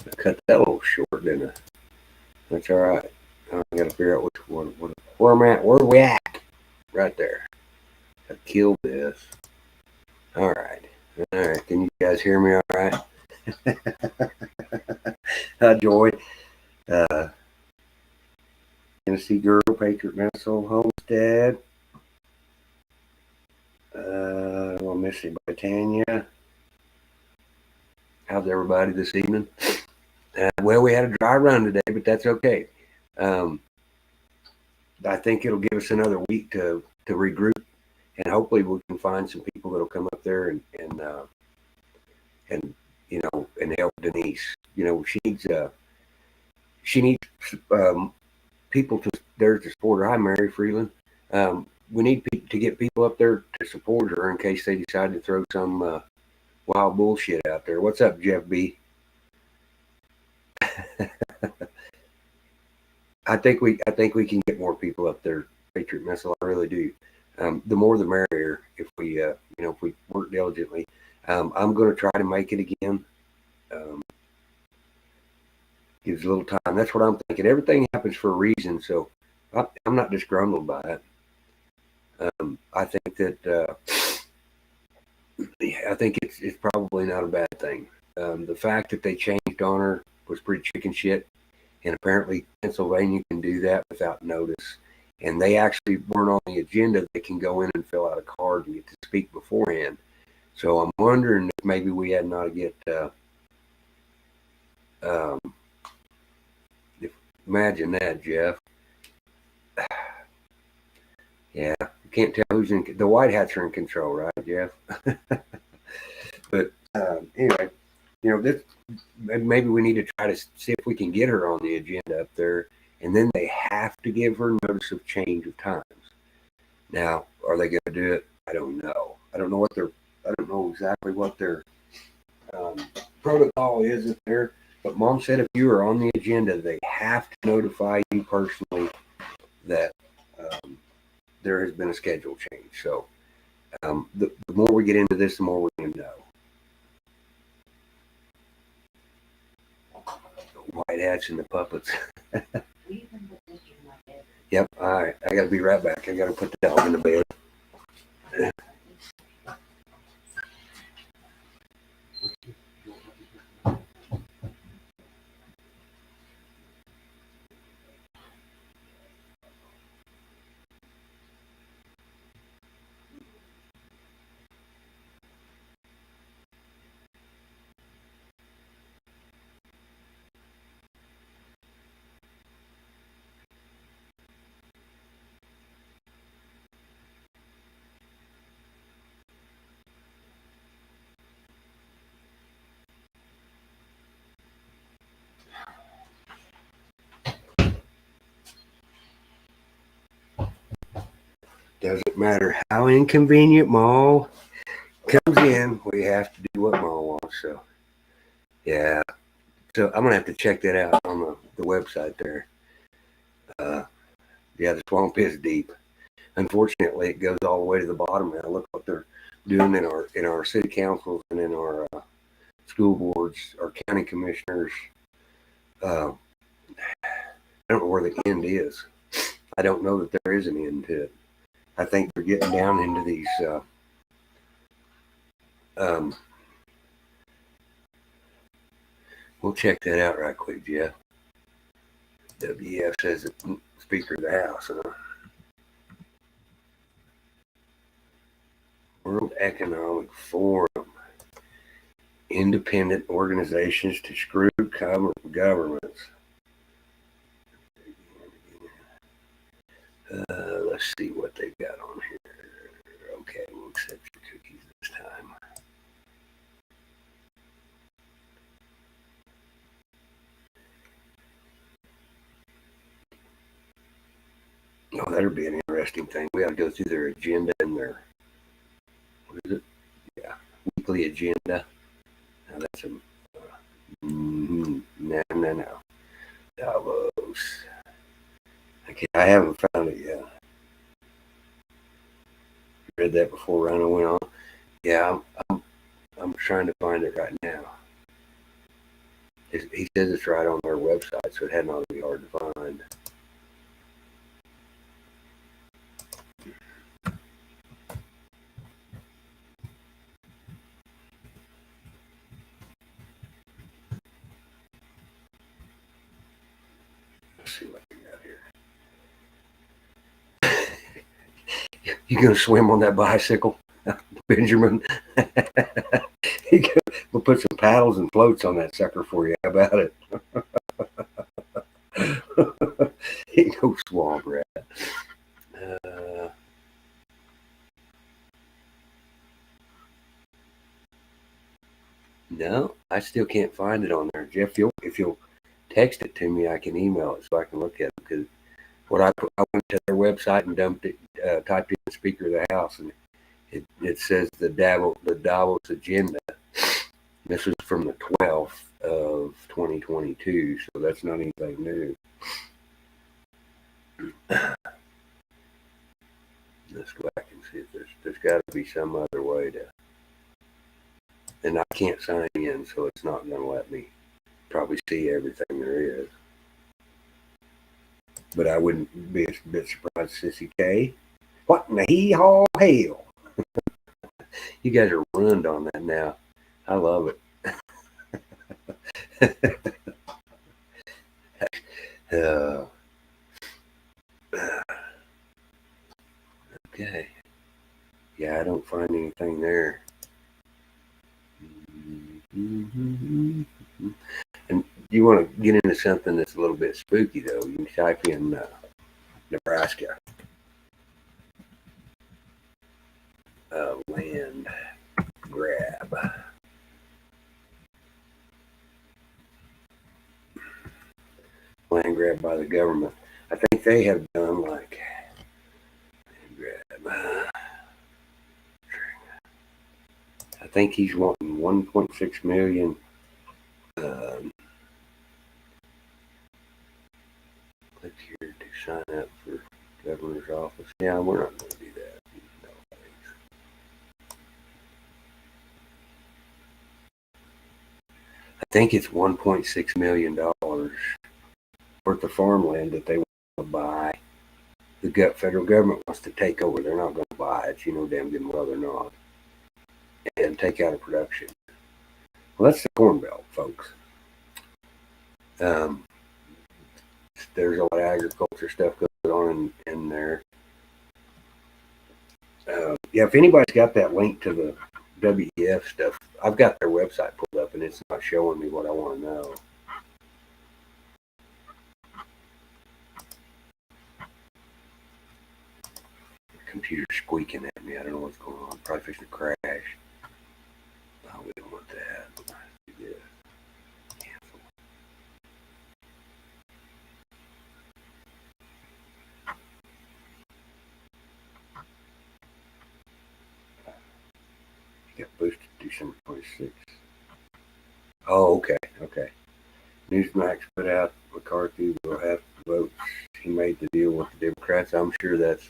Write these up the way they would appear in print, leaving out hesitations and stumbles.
I cut that a little short, didn't I? That's all right. I got to figure out which one, where I'm at. Where we at? Right there. I killed this. All right. All right. Can you guys hear me all right? Joy. Uh, Tennessee Girl, Patriot Minnesota Homestead. I'll miss anybody. Tanya. How's everybody this evening? Well, we had a dry run today, but that's okay. I think it'll give us another week to regroup, and hopefully we can find some people that'll come up there and and help Denise. She needs people there to support her. Hi, Mary Freeland. We need to get people up there to support her in case they decide to throw some wild bullshit out there. What's up, Jeff B? I think we can get more people up there, Patriot Missile. I really do. The more the merrier. If we if we work diligently, I'm going to try to make it again. Gives a little time. That's what I'm thinking. Everything happens for a reason, so I'm not disgruntled by it. I think that I think it's probably not a bad thing. The fact that they changed on her was pretty chicken shit, and apparently Pennsylvania can do that without notice. And they actually weren't on the agenda. They can go in and fill out a card and get to speak beforehand. So I'm wondering if maybe we had not get. Imagine that, Jeff. Yeah, you can't tell who's in. The white hats are in control, right, Jeff? But anyway, this maybe we need to try to see if we can get her on the agenda up there, and then they have to give her notice of change of times. Now, are they going to do it? I don't know. I don't know exactly what their protocol is up there. But Mom said if you are on the agenda, they have to notify you personally that there has been a schedule change. So the more we get into this, the more we're going to know. White hats and the puppets. Yep. All right. I got to be right back. I got to put the dog in the bed. Doesn't matter how inconvenient Ma comes in, we have to do what Ma wants. So, yeah. So I'm gonna have to check that out on the website there. Yeah, the swamp is deep. Unfortunately, it goes all the way to the bottom now. Look what they're doing in our city councils and in our school boards, our county commissioners. I don't know where the end is. I don't know that there is an end to it. I think they're getting down into these. We'll check that out right quick, Jeff. WF says that Speaker of the House. World Economic Forum. Independent organizations to screw governments. Let's see what they've got on here. Okay, we'll accept your cookies this time. Oh, that'll be an interesting thing. We ought to go through their agenda and their, what is it? Yeah, weekly agenda. Now that's a, no. Davos. Okay, I haven't found it yet. Read that before Rhino went on. Yeah, I'm trying to find it right now. He says it's right on their website, so it had not be hard to find. Let's see what we got here. You gonna swim on that bicycle, Benjamin? We'll put some paddles and floats on that sucker for you. How about it? Ain't no swamp rat. No, I still can't find it on there, Jeff. If you'll text it to me, I can email it so I can look at it. Because I went to their website and dumped it, typed in Speaker of the House, and it says the Davos agenda. This was from the 12th of 2022, so that's not anything new. Let's go back and see if there's got to be some other way to. And I can't sign in, so it's not going to let me probably see everything there is. But I wouldn't be a bit surprised, Sissy K. What in the hee-haw hell? You guys are ruined on that now. I love it. Okay. Yeah, I don't find anything there. And you want to get into something that's a little bit spooky, though, you can type in Nebraska. Land grab. Land grab by the government. I think they have done like land grab. I think he's wanting 1.6 million. Click here to sign up for governor's office. Yeah, we're not going to do that. No, thanks. I think it's $1.6 million worth of farmland that they want to buy. The federal government wants to take over. They're not going to buy it. You know damn good well they're not. And take out of production. Well, that's the Corn Belt, folks. There's a lot of agriculture stuff going on in there. Yeah, if anybody's got that link to the WEF stuff, I've got their website pulled up and it's not showing me what I want to know. Computer squeaking at me. I don't know what's going on. Probably fixing to crash. Oh, we don't want that. Yeah. Cancel. You got boosted December 26th. Oh, okay. Okay. Newsmax put out McCarthy will have votes. He made the deal with the Democrats. I'm sure that's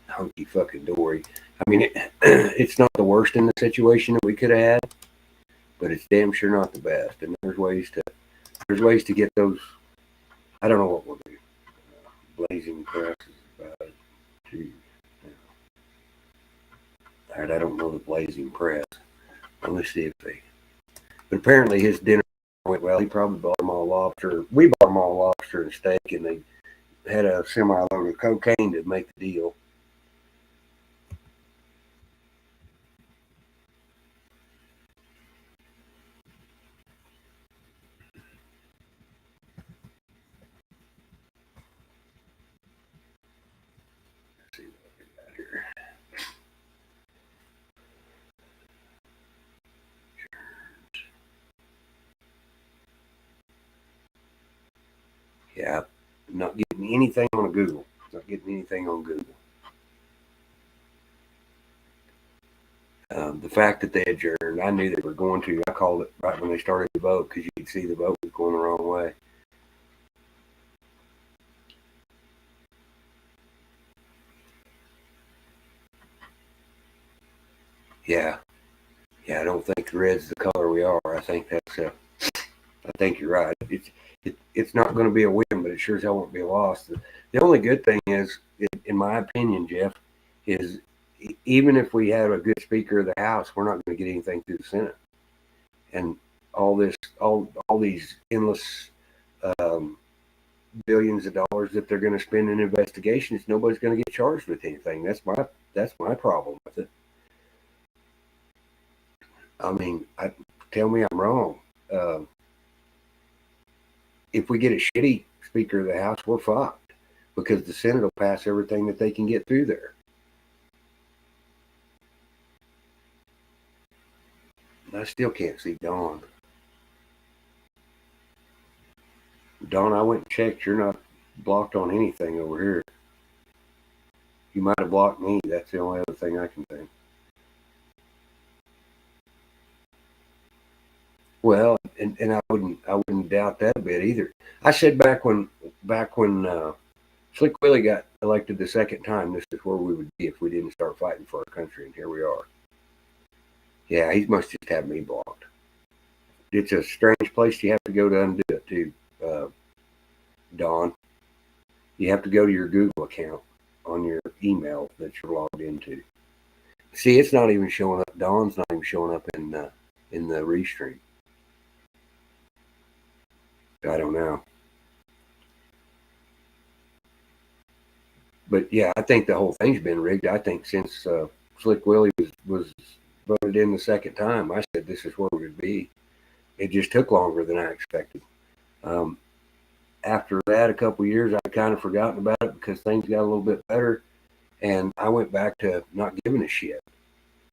hunky fucking dory. I mean, it's not the worst in the situation that we could have had, but it's damn sure not the best. And there's ways to get those. I don't know what we'll do. Blazing press is about it too. All right, I don't know the blazing press. Let's see if they. But apparently his dinner went well. He probably bought them all lobster. We bought them all lobster and steak, and they had a semi-load of cocaine to make the deal. Let's see what we got here. Yeah, I'm not getting anything on Google. Not getting anything on Google. The fact that they adjourned, I knew they were going to. I called it right when they started the vote because you could see the vote was going the wrong way. Yeah, I don't think the red's the color we are. I think I think you're right. It's not going to be a win, but it sure as hell won't be a loss. The only good thing is, in my opinion, Jeff, is even if we have a good Speaker of the House, we're not going to get anything through the Senate. And all these endless um, billions of dollars that they're going to spend in investigations, nobody's going to get charged with anything. That's my problem with it. I mean, tell me I'm wrong. Uh, if we get a shitty Speaker of the House, we're fucked because the Senate will pass everything that they can get through there. I still can't see Dawn. Dawn, I went and checked. You're not blocked on anything over here. You might have blocked me. That's the only other thing I can think. Well, and I wouldn't doubt that a bit either. I said back when Slick Willie got elected the second time, this is where we would be if we didn't start fighting for our country, and here we are. Yeah, he must just have me blocked. It's a strange place you have to go to undo it too, Don. You have to go to your Google account on your email that you're logged into. See, it's not even showing up. Don's not even showing up in the restream. I don't know. But yeah, I think the whole thing's been rigged. I think since Slick Willie was voted in the second time, I said this is where we would be. It just took longer than I expected. Um, After that, a couple of years, I kind of forgotten about it because things got a little bit better, and I went back to not giving a shit.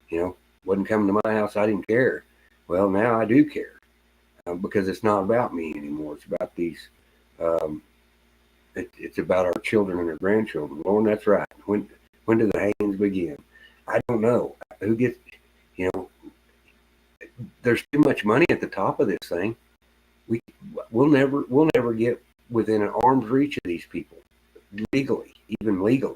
You know, wasn't coming to my house, I didn't care. Well, now I do care because it's not about me anymore. It's about these. Um, it's about our children and our grandchildren. Lord, that's right. When do the hayings begin? I don't know. Who gets? You know, there's too much money at the top of this thing. We we'll never get within an arm's reach of these people legally, even legally.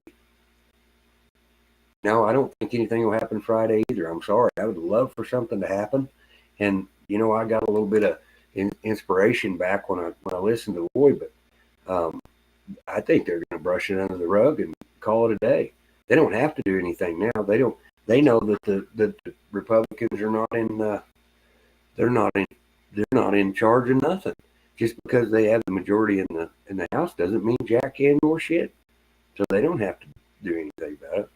No, I don't think anything will happen Friday either. I'm sorry. I would love for something to happen, and I got a little bit of inspiration back when I listened to Lloyd, but I think they're going to brush it under the rug and call it a day. They don't have to do anything now. They don't. They know that the Republicans are not in. They're not in. They're not in charge of nothing. Just because they have the majority in the House doesn't mean jack can nor shit. So they don't have to do anything about it.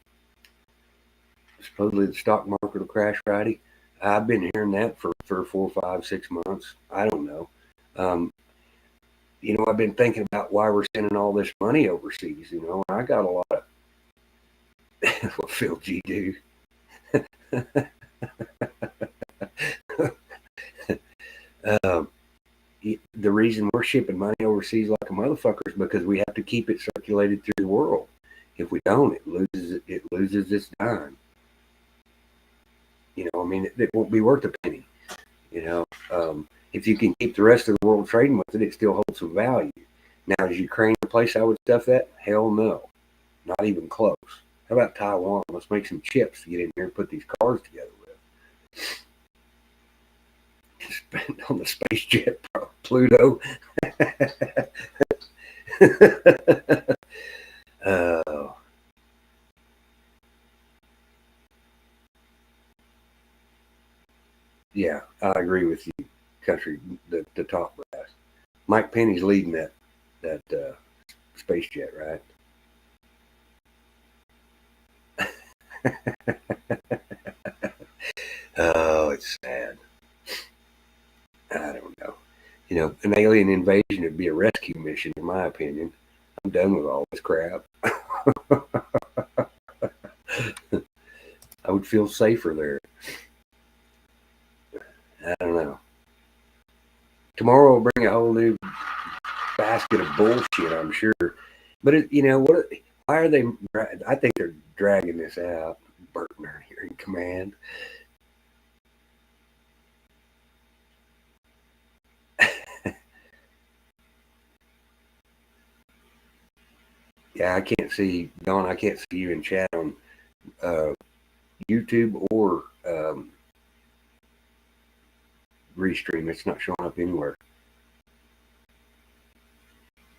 Supposedly the stock market will crash Friday. I've been hearing that for 4, 5, 6 months. I don't know. Um, I've been thinking about why we're sending all this money overseas. I got a lot of what Phil G do. um, the reason we're shipping money overseas like a motherfucker is because we have to keep it circulated through the world. If we don't, it loses its dime. It won't be worth a penny. If you can keep the rest of the world trading with it, it still holds some value. Now, is Ukraine a place I would stuff that? Hell no, not even close. How about Taiwan? Let's make some chips to get in here and put these cars together with. Spend on the space jet, Pluto. Yeah, I agree with you, country. The top brass. Mike Penny's leading that space jet, right? Oh, it's sad. I don't know. An alien invasion would be a rescue mission, in my opinion. I'm done with all this crap. I would feel safer there. I don't know. Tomorrow will bring a whole new basket of bullshit, I'm sure. But why are they? I think they're dragging this out. Burtner here in command. Yeah, I can't see Don. I can't see you in chat on YouTube or Restream. It's not showing up anywhere.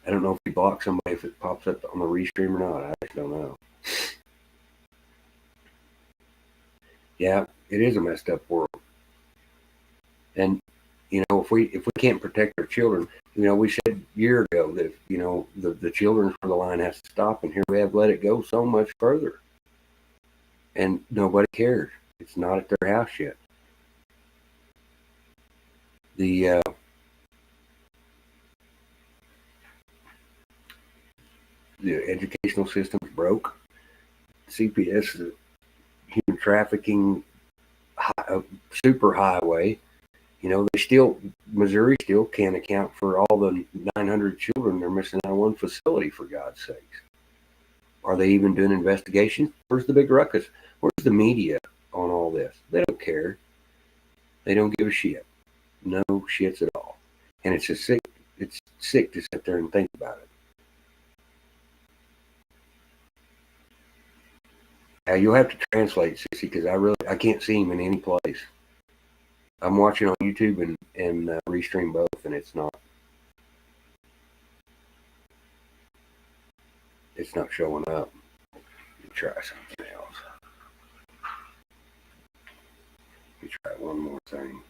I don't know if he blocks somebody if it pops up on the restream or not. I just don't know. Yeah, it is a messed up world. And if we can't protect our children, we said a year ago that the children for the line has to stop, and here we have let it go so much further, and nobody cares. It's not at their house yet. The educational system's broke. CPS is a human trafficking super highway. Missouri still can't account for all the 900 children they're missing out of one facility, for God's sakes. Are they even doing investigations? Where's the big ruckus? Where's the media on all this? They don't care. They don't give a shit. No shits at all. And it's sick to sit there and think about it. Now you'll have to translate, Sissy, because I can't see him in any place. I'm watching on YouTube and restream both, and it's not showing up. Let me try something else. Let me try one more thing.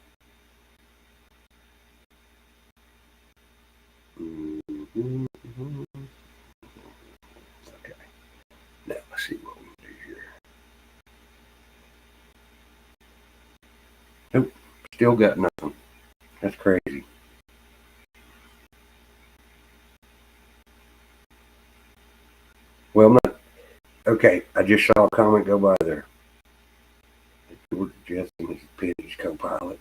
Okay. Now let's see what we can do here. Nope. Still got nothing. That's crazy. Well, not. Okay, I just saw a comment go by there. George Jetson is Penny's co-pilot.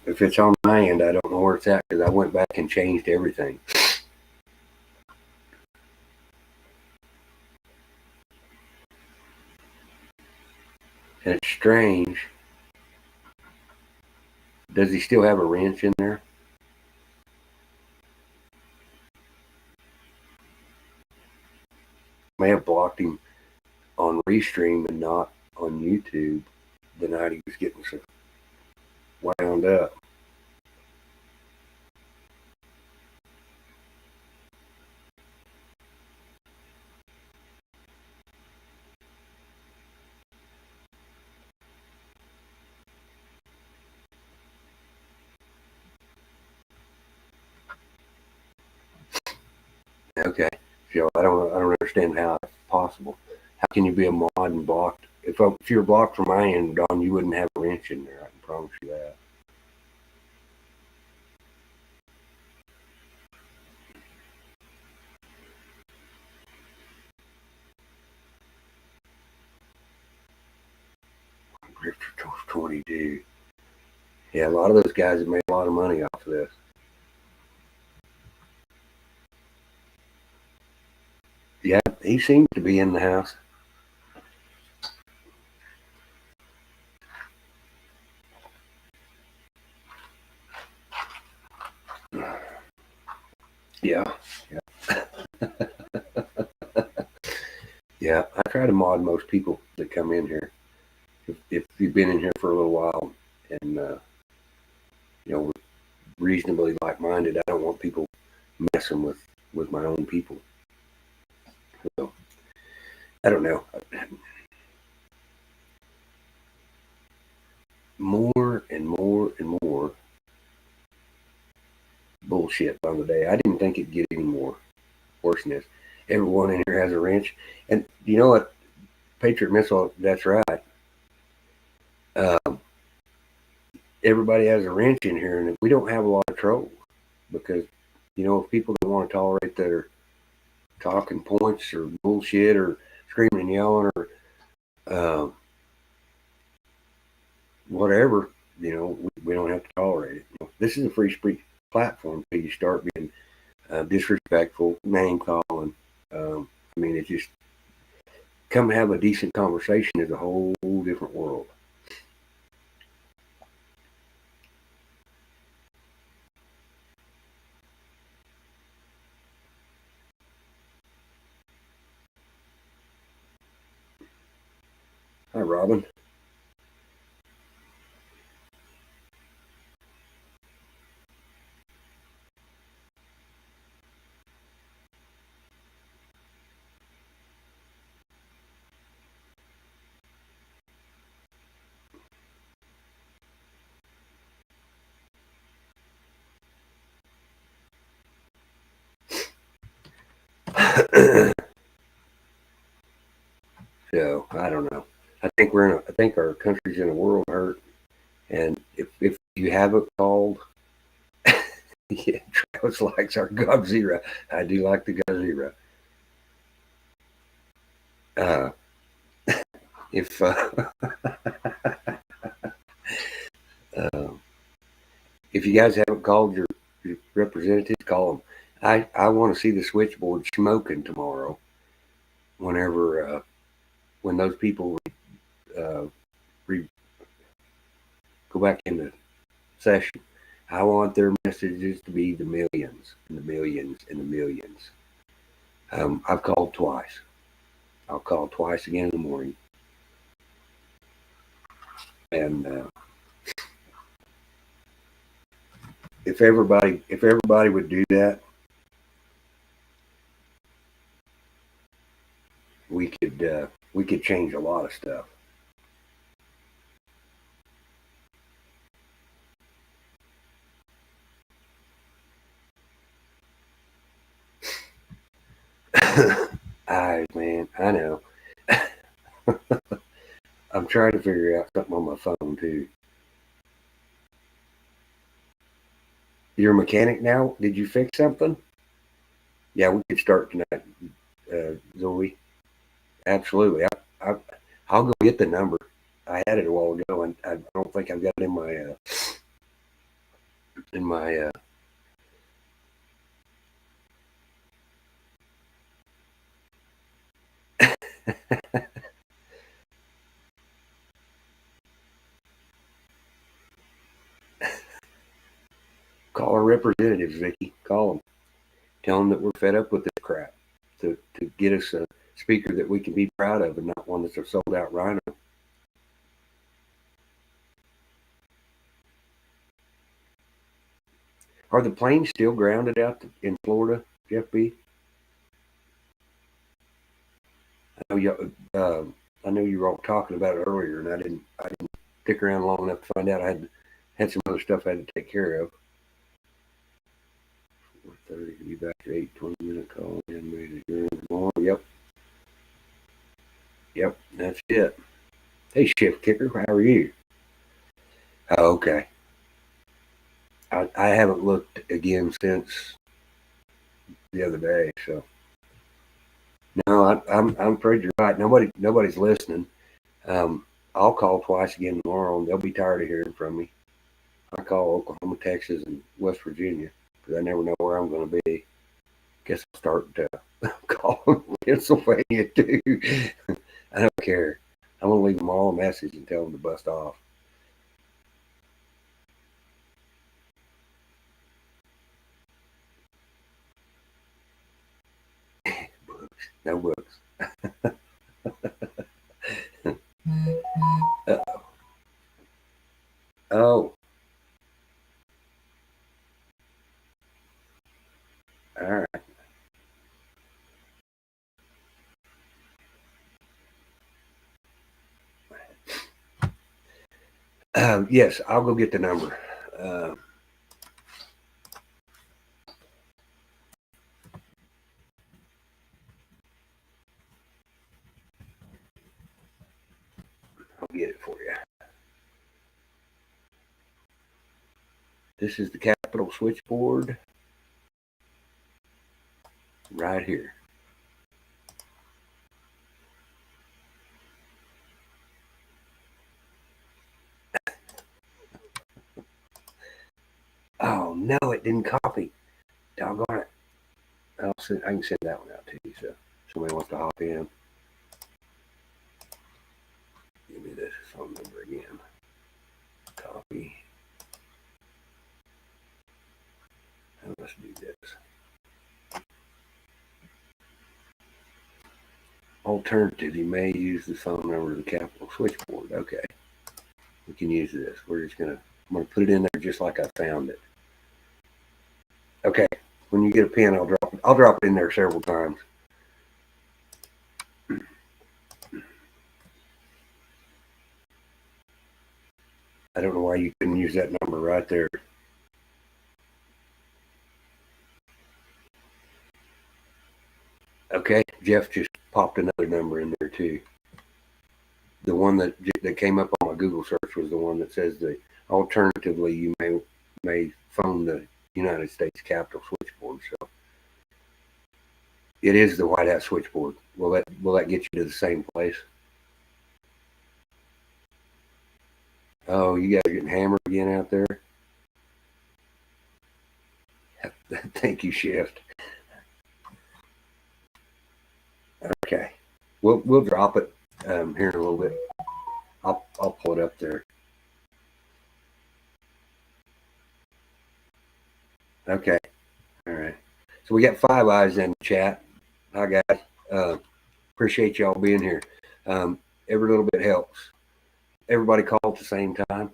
If it's on my end, I don't know where it's at because I went back and changed everything. And it's strange. Does he still have a wrench in there? May have blocked him on Restream and not on YouTube the night he was getting so wound up. Okay, so I don't understand how it's possible. How can you be a mod and blocked? If you're blocked from my end, Don, you wouldn't have a wrench in there. I can promise you that. Drifter 22. Yeah, a lot of those guys have made a lot of money off of this. Yeah, he seems to be in the house. Yeah. Yeah, I try to mod most people that come in here. If you've been in here for a little while and reasonably like-minded, I don't want people messing with my own people. So I don't know. More and more and more bullshit on the day. I didn't think it'd get any more worse than this. Everyone in here has a wrench, and you know what? Patriot Missile, that's right. Everybody has a wrench in here, and we don't have a lot of trolls because if people don't want to tolerate their talking points or bullshit or screaming and yelling or whatever, we don't have to tolerate it. This is a free speech platform until you start being disrespectful, name calling. I mean, it's just come have a decent conversation is a whole different world. Hi, Robin. So I don't know. I think I think our country's in a world hurt. And if you haven't called, yeah, Travis likes our Godzilla. I do like the Godzilla. Uh, if uh, if you guys haven't called your representatives, call them. I want to see the switchboard smoking tomorrow. Whenever when those people uh, re, go back into session, I want their messages to be the millions and the millions and the millions. I've called twice. I'll call twice again in the morning. And if everybody would do that, we could change a lot of stuff. Man, I know. I'm trying to figure out something on my phone too. You're a mechanic now? Did you fix something? Yeah, we could start tonight, Zoe. Absolutely. I'll go get the number. I had it a while ago, and I don't think I've got it in my call our representatives, Vicky. Call them. Tell them that we're fed up with this crap. To get us a speaker that we can be proud of, and not one that's a sold out rhino. Are the planes still grounded out in Florida, Jeff B? I know I know you were all talking about it earlier, and I didn't stick around long enough to find out. I had some other stuff I had to take care of. 4:30 to be back at 8. 20-minute call. And ready to adjourn tomorrow. Yep, that's it. Hey, Shift Kicker, how are you? Oh, okay. I haven't looked again since the other day, so no, I'm afraid you're right. Nobody's listening. I'll call twice again tomorrow, and they'll be tired of hearing from me. I call Oklahoma, Texas, and West Virginia because I never know where I'm going to be. Guess I'll start calling Pennsylvania too. I don't care. I'm going to leave them all a message and tell them to bust off. Books, no books. Oh, all right. Yes, I'll go get the number. I'll get it for you. This is the Capitol switchboard right here. Oh no, it didn't copy. Doggone it. I can send that one out to you. So somebody wants to hop in. Give me this phone number again. Copy. Now let's do this. Alternative, you may use the phone number of the Capitol switchboard. Okay, we can use this. I'm gonna put it in there just like I found it. Okay, when you get a pen, I'll drop it in there several times. I don't know why you couldn't use that number right there. Okay, Jeff just popped another number in there too. The one that came up on my Google search was the one that says the alternatively you may phone the United States Capitol switchboard. So it is the White House switchboard. Will that get you to the same place? Oh, you guys are getting hammered again out there? Thank you, Shift. Okay, we'll drop it here in a little bit. I'll pull it up there. Okay, all right. So we got Five Eyes in the chat. Hi guys, appreciate y'all being here. Every little bit helps. Everybody call at the same time.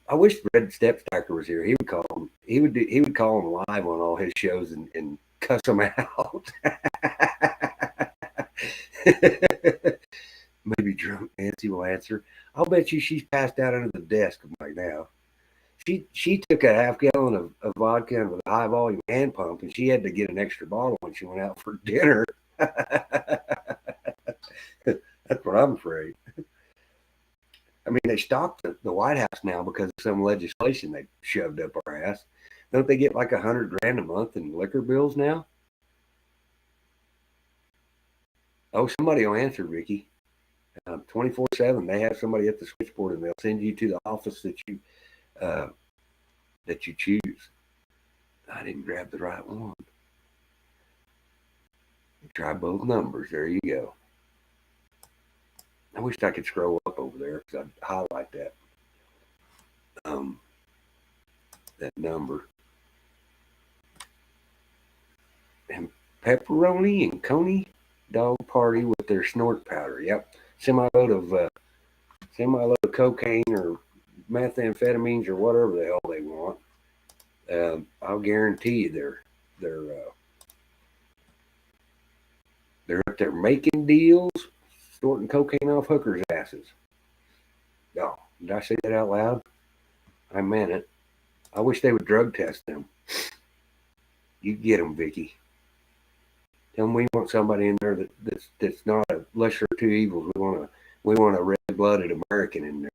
I wish Red Stepstacker was here. He would call him. He would call him live on all his shows and cuss them out. Maybe drunk Nancy will answer. I'll bet you she's passed out under the desk right now. She took a half gallon of vodka with a high volume hand pump, and she had to get an extra bottle when she went out for dinner. That's what I'm afraid. I mean, they stopped the White House now because of some legislation they shoved up our ass. Don't they get like $100,000 a month in liquor bills now? Oh, somebody will answer, Ricky. 24/7. They have somebody at the switchboard, and they'll send you to the office that you choose. I didn't grab the right one. Try both numbers. There you go. I wish I could scroll up over there because I'd highlight that number. And pepperoni and coney dog party with their snort powder. Yep, semi-load of cocaine or methamphetamines or whatever the hell they want. I'll guarantee you they're up there making deals, snorting cocaine off hookers' asses. Oh, did I say that out loud? I meant it. I wish they would drug test them. You get them, Vicky. Tell them we want somebody in there that's not a lesser of two evils. We want a red-blooded American in there.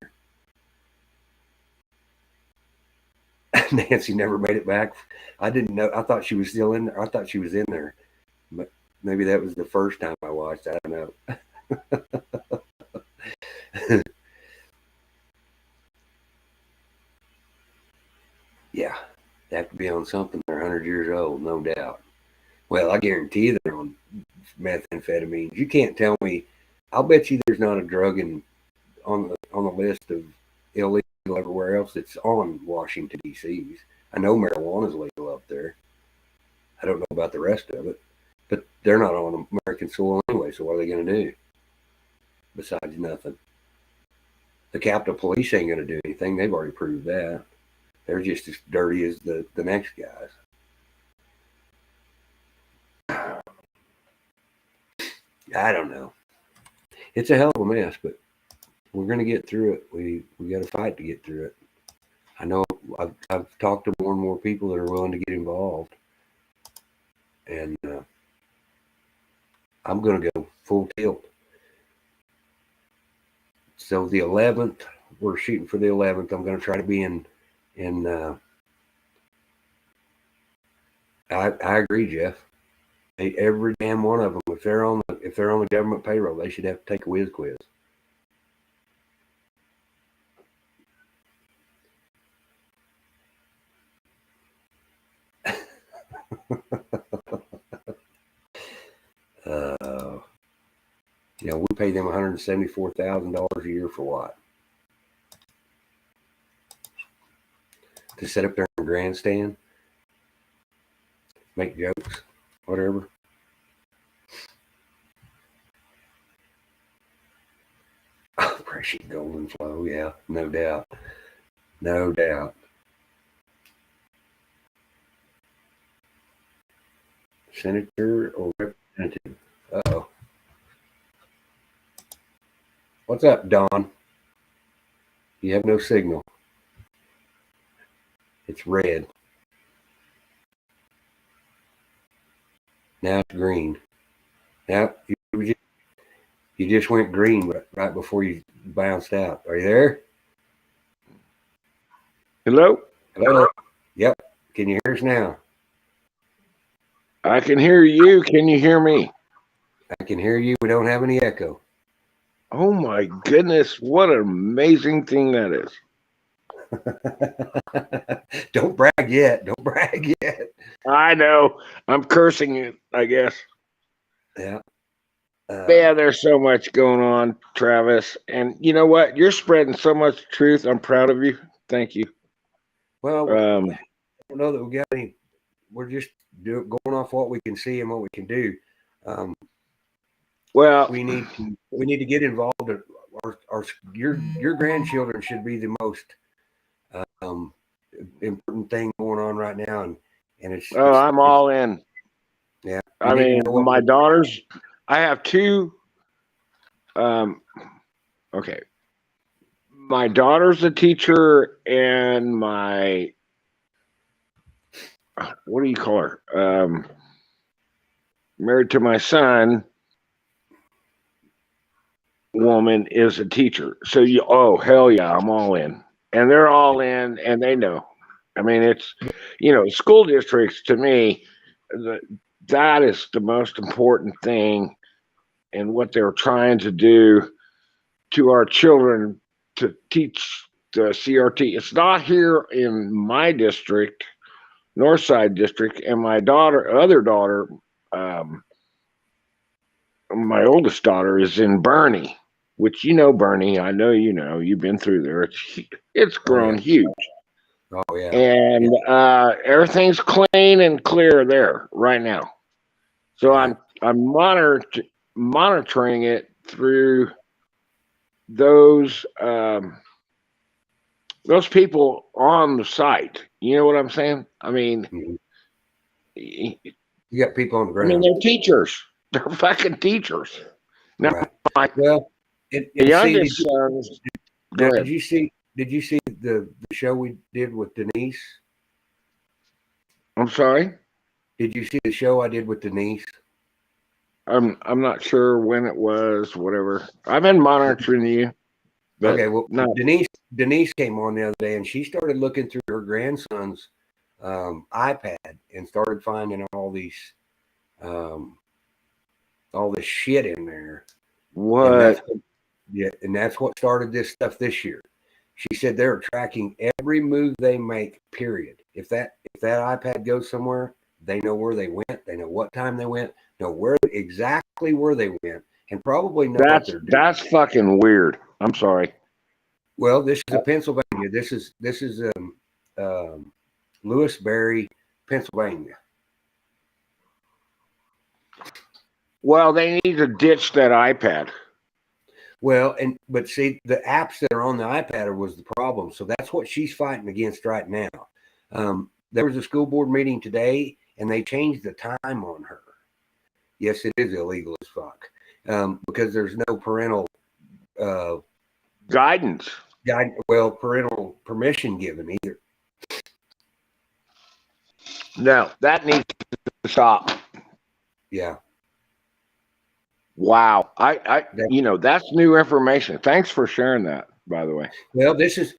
Nancy never made it back. I didn't know. I thought she was still in there. I thought she was in there, but maybe that was the first time I watched. I don't know. Yeah, they have to be on something. They're 100 years old, no doubt. Well, I guarantee you they're on methamphetamines. You can't tell me. I'll bet you there's not a drug on the list of illegal everywhere else that's on Washington D.C.'s. I know marijuana's legal up there. I don't know about the rest of it, but they're not on American soil anyway. So what are they going to do? Besides nothing. The Capitol Police ain't going to do anything. They've already proved that. They're just as dirty as the next guys. I don't know. It's a hell of a mess, but we're going to get through it. We got to fight to get through it. I know I've talked to more and more people that are willing to get involved, and I'm going to go full tilt. So the 11th, we're shooting for the 11th. I'm going to try to be in. I agree, Jeff. Every damn one of them, if they're on the government payroll, they should have to take a whiz quiz. We pay them $174,000 a year for what? To sit up there in a grandstand, make jokes, whatever. Operation Golden Flow, yeah, no doubt. No doubt. Senator or representative? Uh-oh. What's up, Don? You have no signal. It's red. Now it's green. Yeah, you just went green right before you bounced out. Are you there? Hello? Hello? Yep. Can you hear us now? I can hear you. Can you hear me? I can hear you. We don't have any echo. Oh my goodness, what an amazing thing that is. Don't brag yet. Don't brag yet. I know. I'm cursing it, I guess. Yeah. Yeah, there's so much going on, Travis. And you know what? You're spreading so much truth. I'm proud of you. Thank you. Well, I don't know that we got any. We're just going off what we can see and what we can do. Well, we need to get involved. Your grandchildren should be the most important thing going on right now, and I'm all in. Yeah, I mean, my daughters. I have two. Okay, my daughter's a teacher, and my what do you call her? Married to my son. Woman is a teacher. So oh hell yeah, I'm all in. And they're all in and they know. I mean, it's school districts to me, that is the most important thing and what they're trying to do to our children to teach the CRT. It's not here in my district, Northside district, and my other daughter, my oldest daughter is in Bernie, which Bernie, I know you've been through there. It's grown huge. Oh yeah. And everything's clean and clear there right now. So right. I'm monitoring it through those people on the site. You know what I'm saying? I mean, you got people on the ground. I mean, they're teachers. They're fucking teachers. Now, right. Well, the youngest sons. Did you see the show we did with Denise? I'm sorry? Did you see the show I did with Denise? I'm not sure when it was, whatever. I've been monitoring you. Okay, well, no. Denise came on the other day, and she started looking through her grandson's iPad and started finding all these all this shit in there. What? And that's what started this stuff this year. She said they're tracking every move they make, period. If that iPad goes somewhere, they know where they went, they know what time they went, know exactly where they went, and probably know what they're doing. That's fucking weird. I'm sorry. Well, this is Pennsylvania. This is Lewisberry, Pennsylvania. Well, they need to ditch that iPad. Well, but see, the apps that are on the iPad was the problem. So that's what she's fighting against right now. There was a school board meeting today, and they changed the time on her. Yes, it is illegal as fuck because there's no parental guidance. Parental permission given either. No, that needs to stop. Yeah. Wow. That's new information. Thanks for sharing that, by the way. Well, this is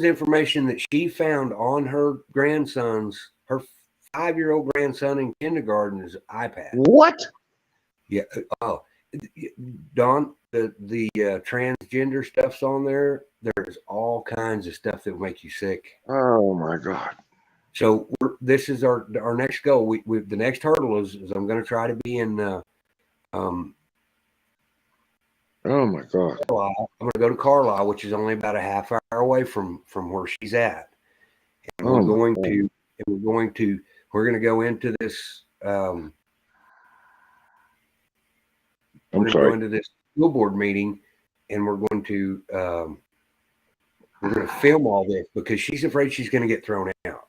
information that she found on her 5-year-old grandson in kindergarten's iPad. What? Yeah. Oh, Don, the transgender stuff's on there. There's all kinds of stuff that will make you sick. Oh my God. So this is our next goal. We the next hurdle is I'm going to try to be in. Oh my God. Carlisle. I'm going to go to Carlisle, which is only about a half hour away from where she's at. And we're going to go into this. Go into this school board meeting, and we're going to film all this because she's afraid she's going to get thrown out.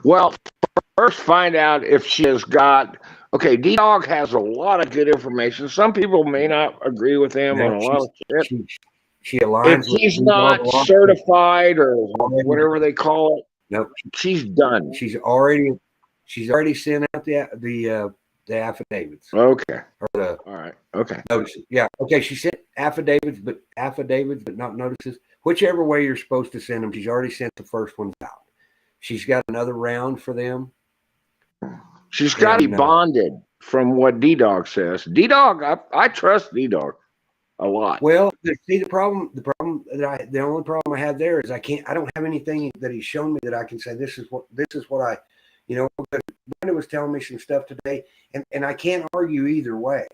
Well, first find out if she has got. Okay, D-Dog has a lot of good information. Some people may not agree with him on a lot of shit. She aligns. If she's not certified or whatever they call it, nope, she's done. She's already sent out the the affidavits Okay. or the All right. Okay. notices. Yeah. Okay. She sent affidavits, but not notices. Whichever way you're supposed to send them, she's already sent the first ones out. She's got another round for them. She's got to be bonded from what D-Dog says. D-Dog, I trust D-Dog a lot. Well, see, the only problem I have there is I don't have anything that he's shown me that I can say, this is what I, Brenda was telling me some stuff today, and I can't argue either way.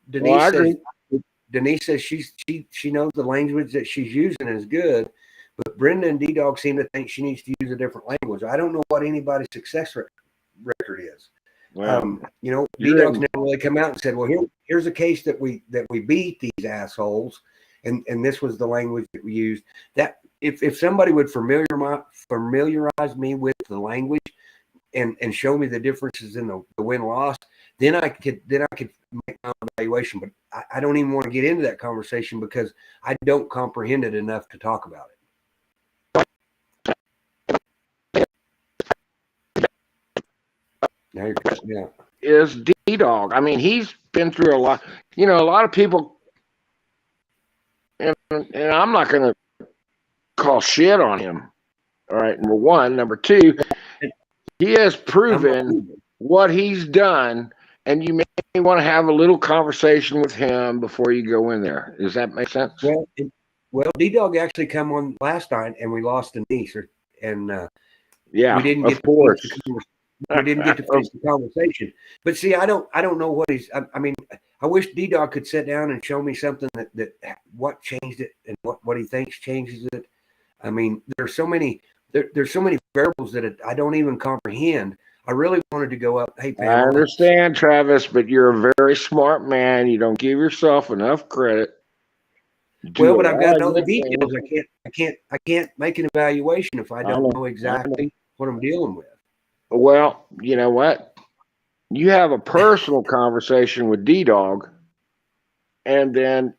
Denise says she knows the language that she's using is good, but Brenda and D-Dog seem to think she needs to use a different language. I don't know what anybody's success record is. Well, D-Dog's never really come out and said, well, here's a case that we beat these assholes, and this was the language that we used. That if somebody would familiarize me with the language and show me the differences in the win-loss, then I could make my evaluation. But I don't even want to get into that conversation because I don't comprehend it enough to talk about it. Yeah. Is D-Dog. I mean, he's been through a lot. A lot of people, and I'm not going to call shit on him. All right, number one. Number two, he has proven what he's done, and you may want to have a little conversation with him before you go in there. Does that make sense? Well, D-Dog actually come on last night, and we lost a niece, and yeah, we didn't get of course. We didn't get to finish the conversation. But see, I don't know what I mean, I wish D-Dog could sit down and show me something that what changed it and what he thinks changes it. I mean, there's so many variables that I don't even comprehend. I really wanted to go up. Hey, Pamela, I understand, Travis, but you're a very smart man. You don't give yourself enough credit. Well, but I've got to know the details. I can't make an evaluation if I don't know exactly what I'm dealing with. Well, you know what? You have a personal conversation with D-Dog, and then,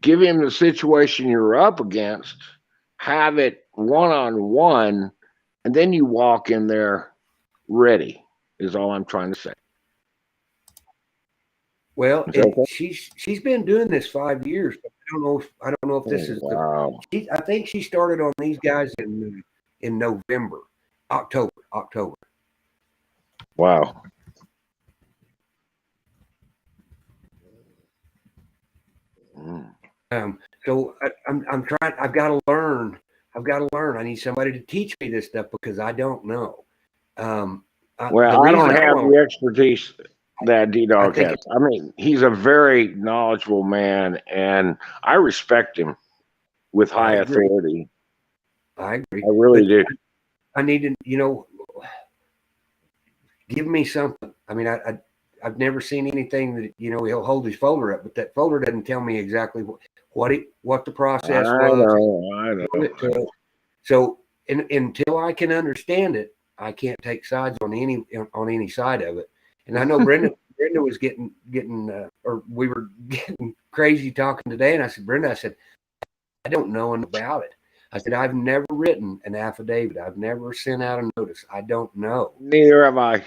give him the situation you're up against, have it one-on-one, and then you walk in there ready, is all I'm trying to say. Well, she's been doing this 5 years. But I don't know if this is wow. I think she started on these guys in November. October. Wow. So I'm trying. I've got to learn. I need somebody to teach me this stuff because I don't know. I don't have the expertise that D-Dog has. I mean, he's a very knowledgeable man, and I respect him with high authority. I agree. I really do. I need to, give me something. I mean, I've never seen anything that, he'll hold his folder up, but that folder doesn't tell me exactly what the process was. I know. So until I can understand it, I can't take sides on any side of it. And I know Brenda was getting or we were getting crazy talking today. And I said, Brenda, I don't know about it. I said, I've never written an affidavit. I've never sent out a notice. I don't know. Neither have I.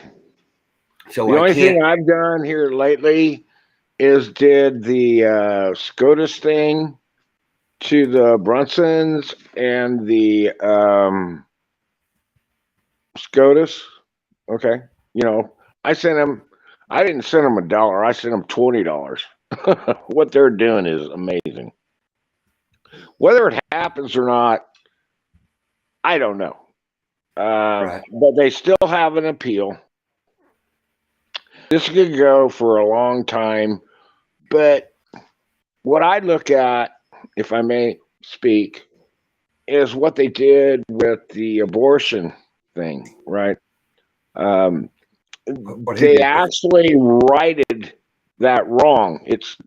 So the only thing I've done here lately is did the SCOTUS thing to the Brunsons and the SCOTUS. Okay. I didn't send them $1. I sent them $20. What they're doing is amazing. Whether it happens or not, I don't know. Right. But they still have an appeal. This could go for a long time. But what I look at, if I may speak, is what they did with the abortion thing, right? They actually righted that wrong. It's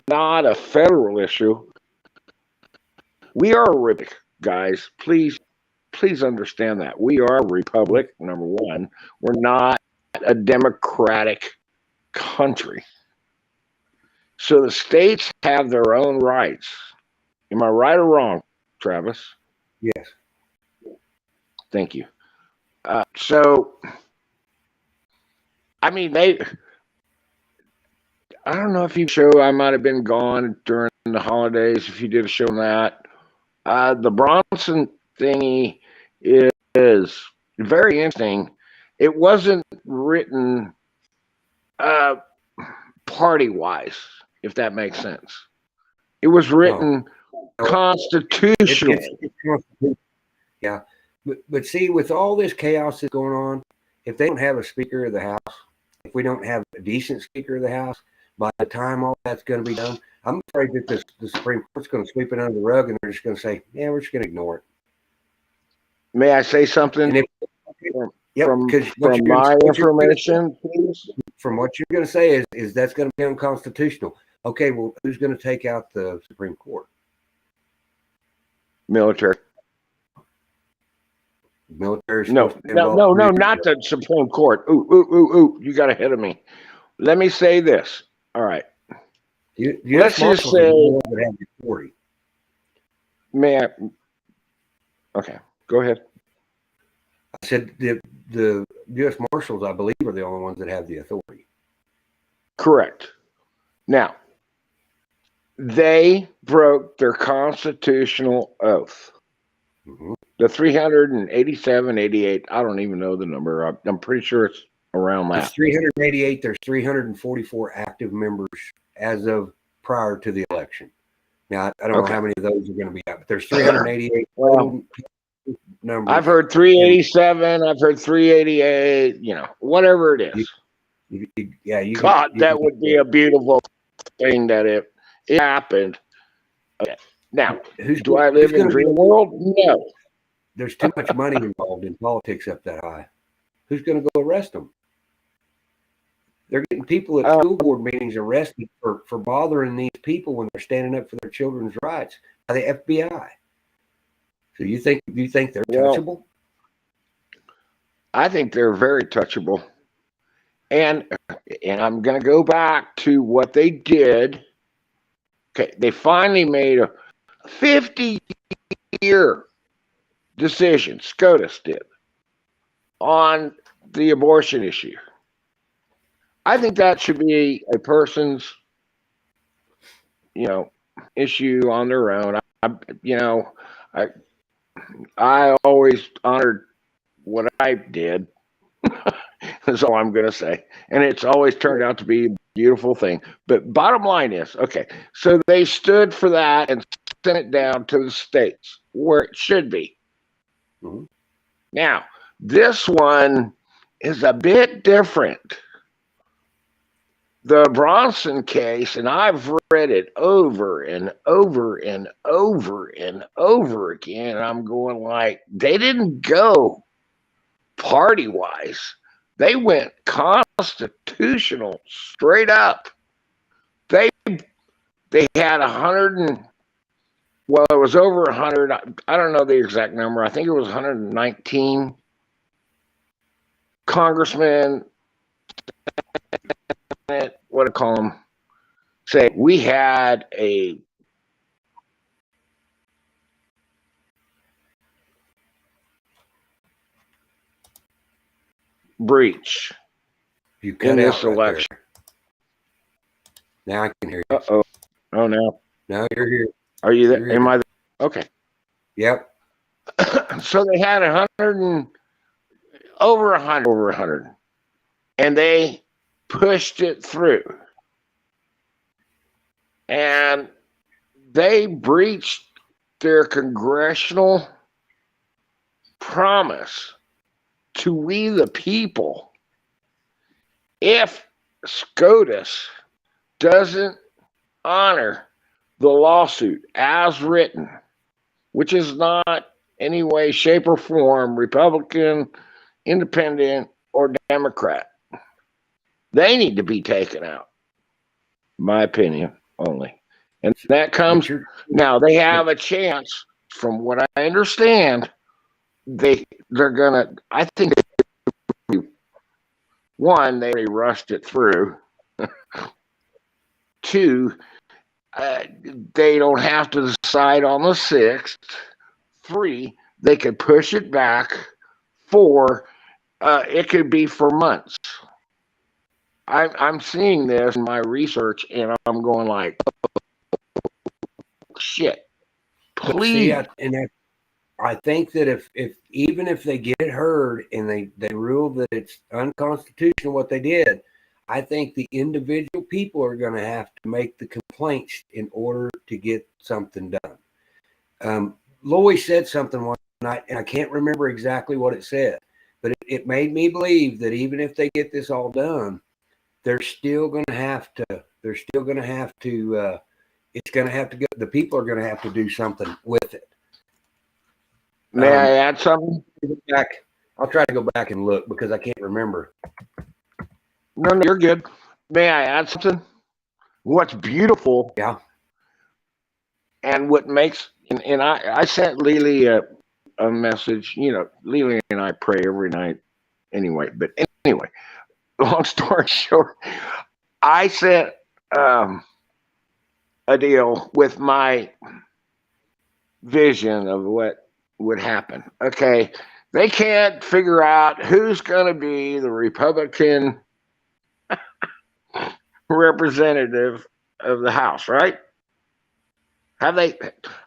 not a federal issue. We are a republic, guys. Please understand that. We are a republic, number one. We're not a democratic country. So the states have their own rights. Am I right or wrong, Travis? Yes. Thank you. So I mean, I don't know if you show, I might have been gone during the holidays if you did a show on that. The Bronson thingy is very interesting. It wasn't written party wise, if that makes sense. It was written constitutionally. Yeah. But see, with all this chaos that's going on, if they don't have a Speaker of the House, if we don't have a decent Speaker of the House, by the time all that's going to be done, I'm afraid that the Supreme Court's going to sweep it under the rug and they're just going to say, yeah, we're just going to ignore it. May I say something? From my information, please? From what you're going to say is that's going to be unconstitutional. Okay, well, who's going to take out the Supreme Court? Military. Military. No, not the Supreme Court. Ooh, you got ahead of me. Let me say this. All right. Let's just say, okay, go ahead. I said the U.S. Marshals, I believe, are the only ones that have the authority. Correct. Now, they broke their constitutional oath. Mm-hmm. The 387, 88, I don't even know the number. I'm pretty sure it's around that. It's 388. There's 344 active members as of prior to the election. Now, I don't know how many of those are going to be out, but there's 388 numbers. I've heard 387. I've heard 388. Whatever it is. God, that would be a beautiful thing that it happened. Okay. Now, do I live in a dream world? No. There's too much money involved in politics up that high. Who's going to go arrest them? They're getting people at school board meetings arrested for bothering these people when they're standing up for their children's rights by the FBI. So you think they're touchable? I think they're very touchable. And I'm going to go back to what they did. Okay, they finally made a 50-year decision, SCOTUS did, on the abortion issue. I think that should be a person's, issue on their own. I always honored what I did. That's all I'm going to say. And it's always turned out to be a beautiful thing. But bottom line is, okay, so they stood for that and sent it down to the states where it should be. Mm-hmm. Now, this one is a bit different. The Bronson case, and I've read it over and over and over and over again, and I'm going like, they didn't go party-wise. They went constitutional straight up. They had 100 well, it was over 100. I don't know the exact number. I think it was 119 congressmen, what do I call them, say we had a breach in this election. Now I can hear you. Uh-oh. Oh, no. Now you're here. Are you there? Am I there? Okay. Yep. So they had over 100, and they pushed it through. And they breached their congressional promise to we the people if SCOTUS doesn't honor the lawsuit as written, which is not any way, shape, or form Republican, Independent, or Democrat. They need to be taken out, my opinion only. And that comes now. They have a chance, from what I understand. They're gonna. I think one, they rushed it through. Two, they don't have to decide on the 6th. 3, they could push it back. 4, it could be for months. I'm seeing this in my research, and I'm going like, shit. But see, Please. I think that if even if they get it heard and they rule that it's unconstitutional what they did, I think the individual people are going to have to make the complaints in order to get something done. Lois said something one night, and I can't remember exactly what it said, but it made me believe that even if they get this all done, they're still going to have to. They're still going to have to. It's going to have to go. The people are going to have to do something with it. May I add something? I'll try to go back and look because I can't remember. No, you're good. May I add something? What's beautiful? Yeah. And what makes and I sent Lily a message. You know, Lily and I pray every night anyway. But anyway, long story short, I sent a deal with my vision of what would happen. Okay, they can't figure out who's going to be the Republican representative of the House, right? Have they?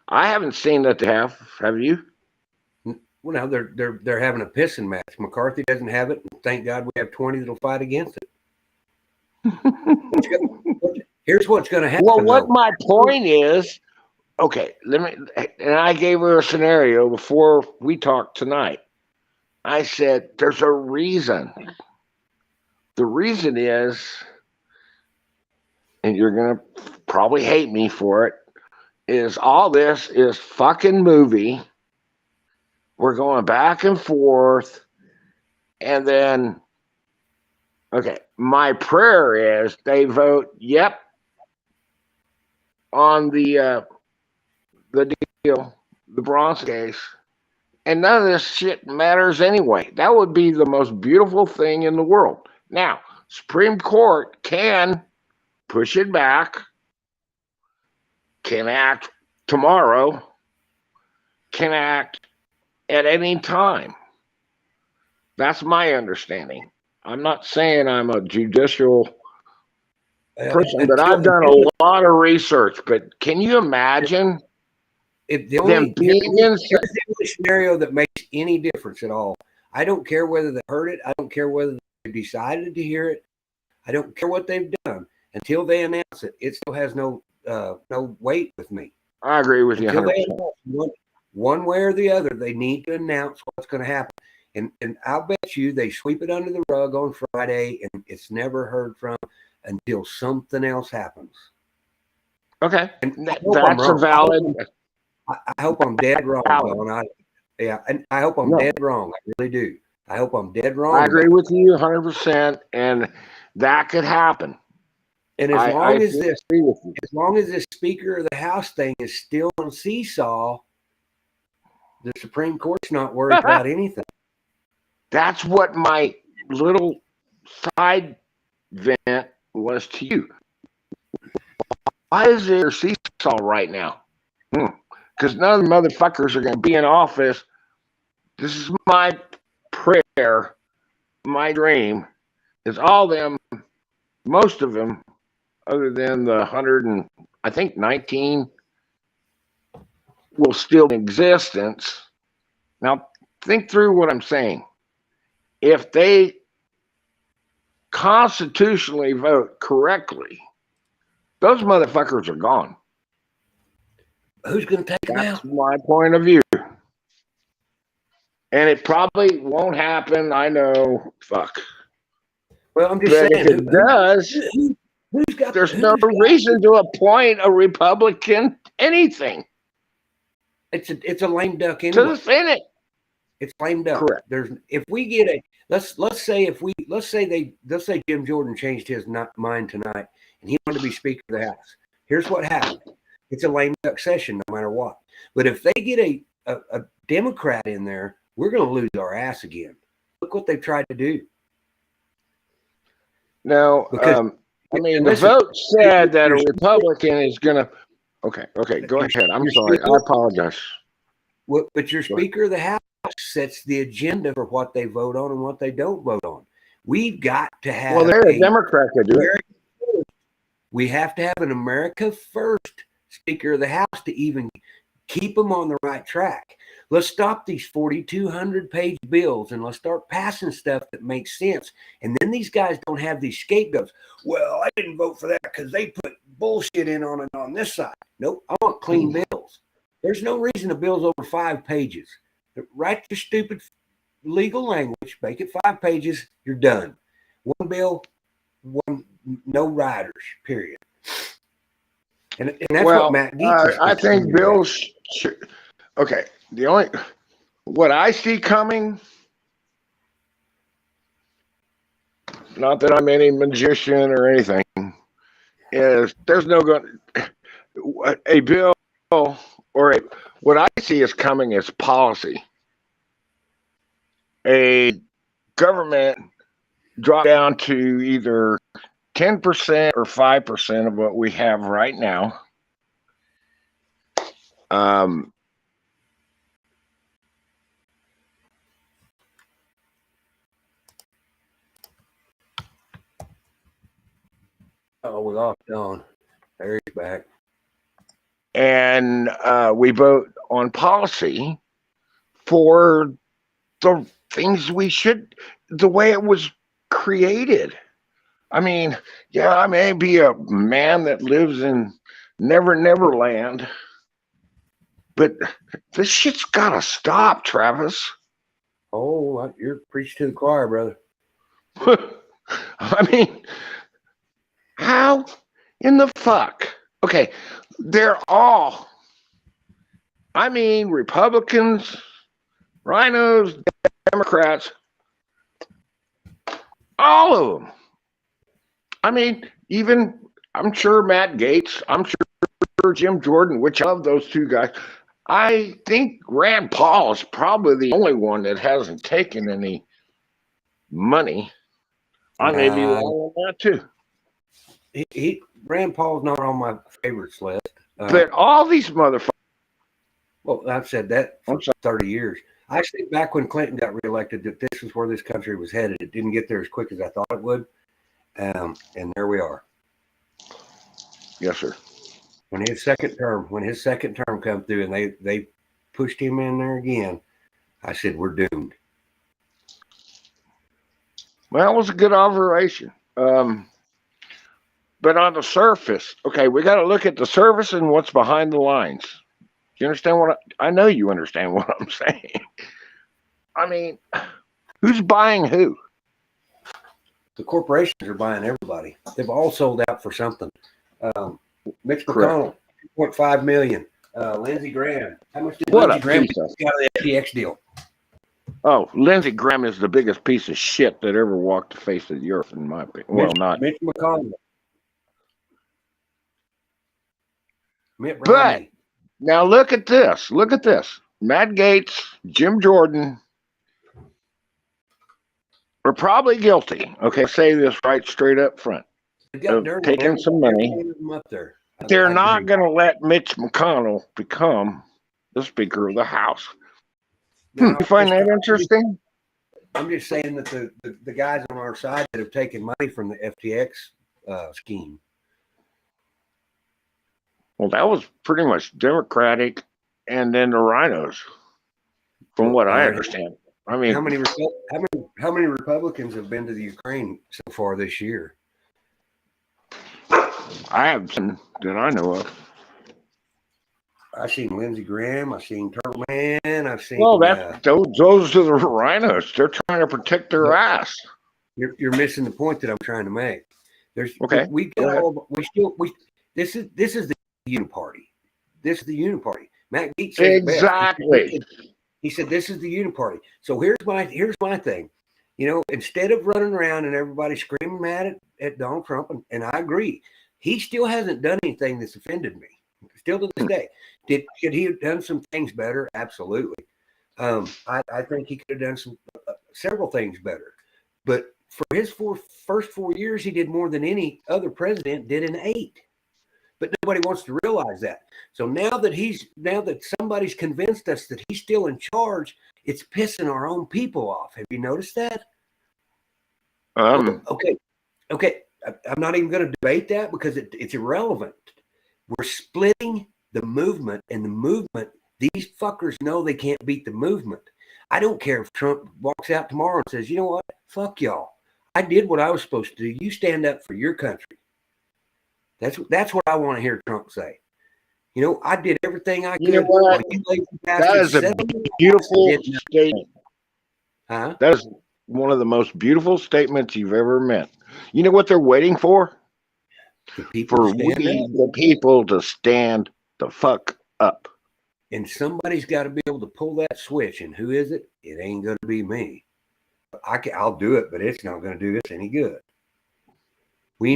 I haven't seen that they have. Have you? Well, now they're having a pissing match. McCarthy doesn't have it, and thank God we have 20 that'll fight against it. Here's what's going to happen. Well, what my point is, okay, and I gave her a scenario before we talked tonight. I said, there's a reason. The reason is, and you're going to probably hate me for it, is all this is fucking movie. We're going back and forth. And then, okay, my prayer is they vote, yep, on the deal, the Bronson case, and none of this shit matters anyway. That would be the most beautiful thing in the world. Now, Supreme Court can push it back, can act tomorrow, can act at any time. That's my understanding. I'm not saying I'm a judicial person, but I've done a lot of research. But can you imagine here's the only scenario that makes any difference at all? I don't care whether they heard it. I don't care whether they decided to hear it. I don't care what they've done. Until they announce it, it still has no weight with me. I agree with you. Until they announce one way or the other, they need to announce what's going to happen. And I'll bet you they sweep it under the rug on Friday, and it's never heard from until something else happens. Okay, that's a valid. I hope I'm dead wrong. And I hope I'm dead wrong. I really do. I hope I'm dead wrong. I agree with you 100%, and that could happen. And as long as this Speaker of the House thing is still on seesaw, the Supreme Court's not worried about anything. That's what my little side vent was to you. Why is there seesaw right now? Because none of the motherfuckers are going to be in office. This is my prayer, my dream, is all them, most of them, other than the 19 will still in existence. Now, think through what I'm saying. If they constitutionally vote correctly, those motherfuckers are gone. Who's going to take them out? That's my point of view. And it probably won't happen. I know. Fuck. Well, I'm just saying. If it does, there's no reason to appoint a Republican anything. It's a lame duck anyway. To the Senate. It's lame duck. Correct. If we get a let's say Jim Jordan changed his mind tonight and he wanted to be Speaker of the House. Here's what happened. It's a lame duck session no matter what. But if they get a Democrat in there, we're going to lose our ass again. Look what they've tried to do. Now, the vote said that a Republican is going to. Okay, go ahead. I'm sorry. I apologize. But your Speaker of the House sets the agenda for what they vote on and what they don't vote on. We've got to have Well, they're a Democrat that do it. We have to have an America First Speaker of the House to even keep them on the right track. Let's stop these 4,200-page bills and let's start passing stuff that makes sense. And then these guys don't have these scapegoats. Well, I didn't vote for that because they put bullshit in on it on this side. Nope, I want clean bills. There's no reason a bill's over 5 pages. Write your stupid legal language, make it 5 pages, you're done. One bill, no riders, period. And that's what Matt Gaetz I think bills should, okay, what I see coming, not that I'm any magician or anything, is there's no going a bill or what I see is coming is policy. A government drop down to either 10% or 5% of what we have right now. Oh, we lost Don. There he's back. And we vote on policy for the things we should, the way it was created. I mean, yeah, I may be a man that lives in Never Land, but this shit's gotta stop, Travis. Oh, you're preaching to the choir, brother. I mean, how in the fuck? Okay, they're all, I mean, Republicans, rhinos, Democrats, all of them. I mean, even, I'm sure Matt Gaetz, I'm sure Jim Jordan, which I love those two guys. I think Rand Paul is probably the only one that hasn't taken any money. I may be wrong on that too. Rand Paul's not on my favorites list. But all these motherfuckers. Well, I've said that for 30 years. I think back when Clinton got reelected that this is where this country was headed. It didn't get there as quick as I thought it would. And there we are. Yes, sir. When his second term come through and they pushed him in there again, I said, we're doomed. Well, it was a good observation. But on the surface, okay, we got to look at the surface and what's behind the lines. Do you understand what I know you understand what I'm saying. I mean, who's buying who? The corporations are buying everybody. They've all sold out for something. Mitch McConnell, $2.5 million. Lindsey Graham. How much did Lindsey Graham get out of the FTX deal? Oh, Lindsey Graham is the biggest piece of shit that ever walked the face of the earth, in my opinion. Well, not Mitch McConnell. But now look at this. Look at this. Matt Gaetz, Jim Jordan are probably guilty. Okay, I'll say this right straight up front. Taking some money. They're not going to let Mitch McConnell become the Speaker of the House. You find that interesting? I'm just saying that the guys on our side that have taken money from the FTX scheme. Well, that was pretty much Democratic, and then the rhinos, from what I understand. I mean, how many Republicans have been to the Ukraine so far this year? I have some that I know of. I've seen Lindsey Graham. I've seen Turtle Man. I've seen. Well, those are the rhinos. They're trying to protect their ass. You're missing the point that I'm trying to make. There's okay. This is the uniparty. This is the uniparty. Matt Gaetz said exactly. He said this is the uniparty. So here's my thing. You know, instead of running around and everybody screaming mad at Donald Trump, and I agree, he still hasn't done anything that's offended me. Still to this day. Could he have done some things better? Absolutely. I think he could have done several things better. But for his first 4 years, he did more than any other president did in 8. But nobody wants to realize that. So now that somebody's convinced us that he's still in charge, it's pissing our own people off. Have you noticed that? Okay. I'm not even going to debate that because it's irrelevant. We're splitting the movement, and the movement, these fuckers know they can't beat the movement. I don't care if Trump walks out tomorrow and says, you know what? Fuck y'all. I did what I was supposed to do. You stand up for your country. That's what I want to hear Trump say. You know, I did everything I could. You know what? That is a beautiful statement. Huh? That is one of the most beautiful statements you've ever meant. You know what they're waiting for? The people For to stand we, up. the people, to stand the fuck up. And somebody's got to be able to pull that switch. And who is it? It ain't going to be me. I'll do it, but it's not going to do us any good. We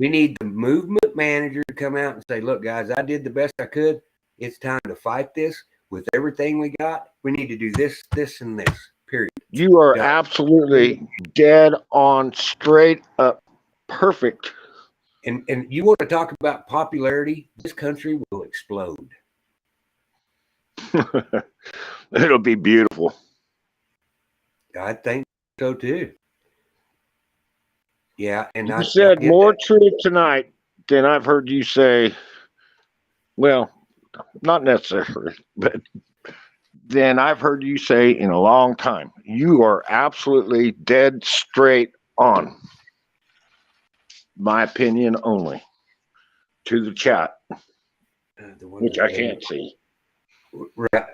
need the movement manager to come out and say, look, guys, I did the best I could. It's time to fight this with everything we got. We need to do this, this, and this, period. You are absolutely dead on, straight up, perfect. And you want to talk about popularity? This country will explode. It'll be beautiful. I think so too. Yeah, and you said more truth tonight than I've heard you say. Well, not necessarily, but than I've heard you say in a long time. You are absolutely dead straight on. My opinion only. To the chat, which I can't see. Right.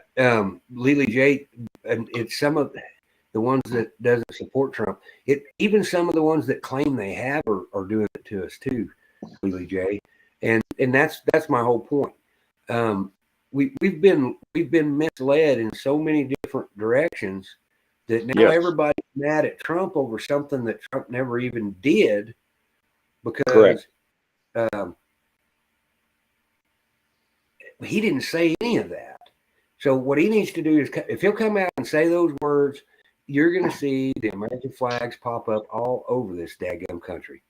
Lily J, and it's some of the ones that doesn't support Trump. Even some of the ones that claim they have are doing it to us too, Lily J. And that's my whole point. We've been misled in so many different directions that now everybody's mad at Trump over something that Trump never even did, because he didn't say any of that. So what he needs to do is, if he'll come out and say those words, you're going to see the American flags pop up all over this daggum country.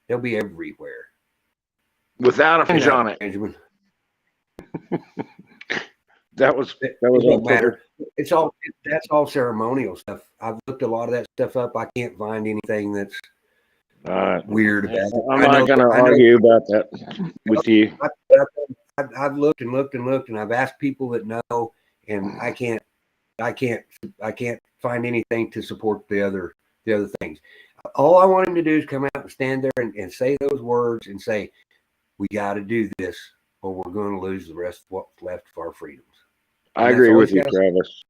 They'll be everywhere. Without a hinge on it. Benjamin. That was it don't matter. That's all ceremonial stuff. I've looked a lot of that stuff up. I can't find anything that's weird about it. I'm not going to argue about that with you. I've looked and looked and looked, and I've asked people that know, and I can't find anything to support the other things. All I want him to do is come out and stand there and say those words and say, we got to do this, or we're going to lose the rest of what's left of our freedoms. I agree with you, Travis.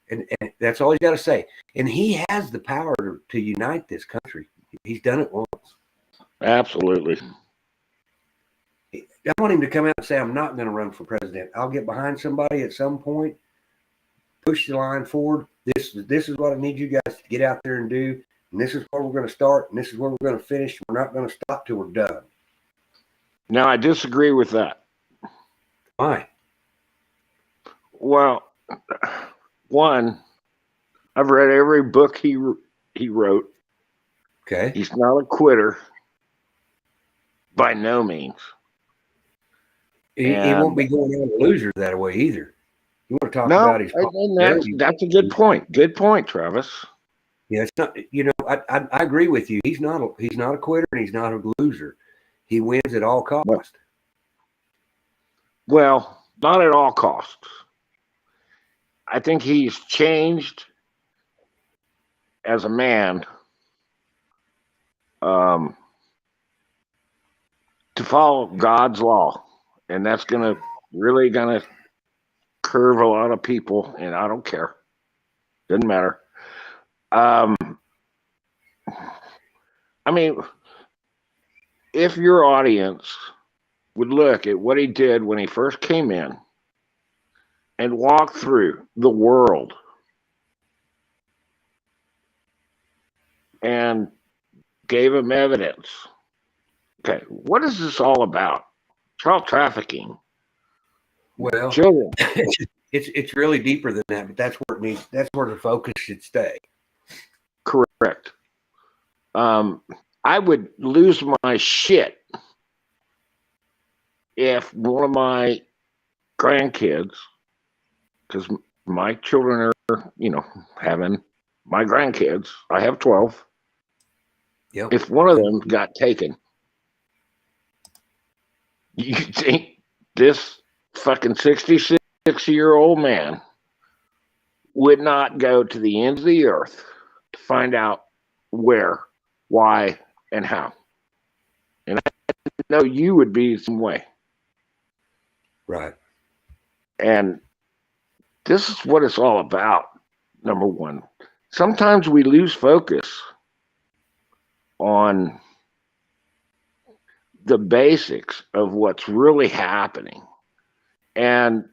And that's all he's got to say. And he has the power to unite this country. He's done it once. Absolutely. I want him to come out and say, I'm not going to run for president. I'll get behind somebody at some point, push the line forward. This is what I need you guys to get out there and do. And this is where we're going to start. And this is where we're going to finish. We're not going to stop till we're done. Now, I disagree with that. Why? Well, one, I've read every book he wrote. Okay. He's not a quitter. By no means. He won't be going on a loser that way either. You want to talk about his that's a good point. Good point, Travis. Yeah, it's not. I agree with you. He's not a quitter, and he's not a loser. He wins at all costs. Well, not at all costs. I think he's changed as a man to follow God's law. And that's really gonna curve a lot of people, and I don't care. Doesn't matter. I mean, if your audience would look at what he did when he first came in and walked through the world and gave him evidence. Okay, what is this all about? Child trafficking. Well, children. It's really deeper than that, but that's where it needs. That's where the focus should stay. Correct. I would lose my shit if one of my grandkids, because my children are, having my grandkids, I have 12. Yep. If one of them got taken, you think this fucking 66-year-old man would not go to the ends of the earth to find out where, why, and how? And I know you would be the same way. Right. And this is what it's all about. Number one, sometimes we lose focus on the basics of what's really happening and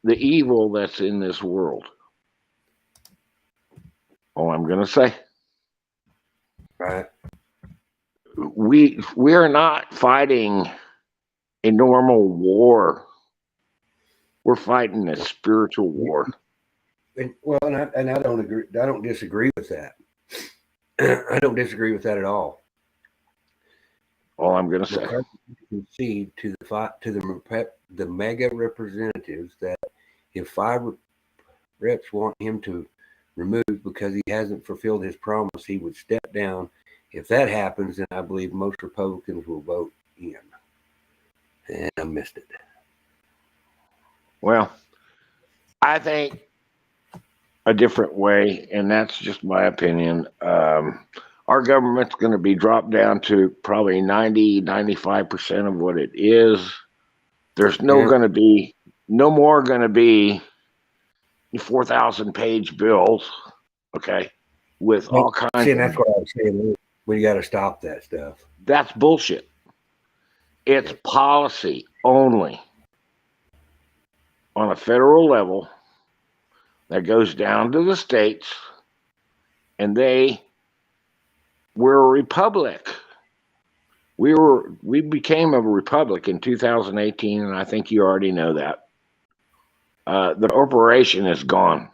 the evil that's in this world. All I'm going to say. Right. We are not fighting a normal war. We're fighting a spiritual war. And I don't agree. I don't disagree with that. I don't disagree with that at all. All I'm going to say. Concede to the mega representatives that if 5 reps want him to remove because he hasn't fulfilled his promise, he would step down. If that happens, then I believe most Republicans will vote in. And I missed it. Well, I think a different way, and that's just my opinion. Our government's going to be dropped down to probably 90-95% of what it is. There's no more going to be 4,000-page bills, okay, with all kinds. See, and that's what I was saying. We got to stop that stuff. That's bullshit. It's policy only on a federal level that goes down to the states, and we're a republic. We became a republic in 2018, and I think you already know that. The corporation is gone.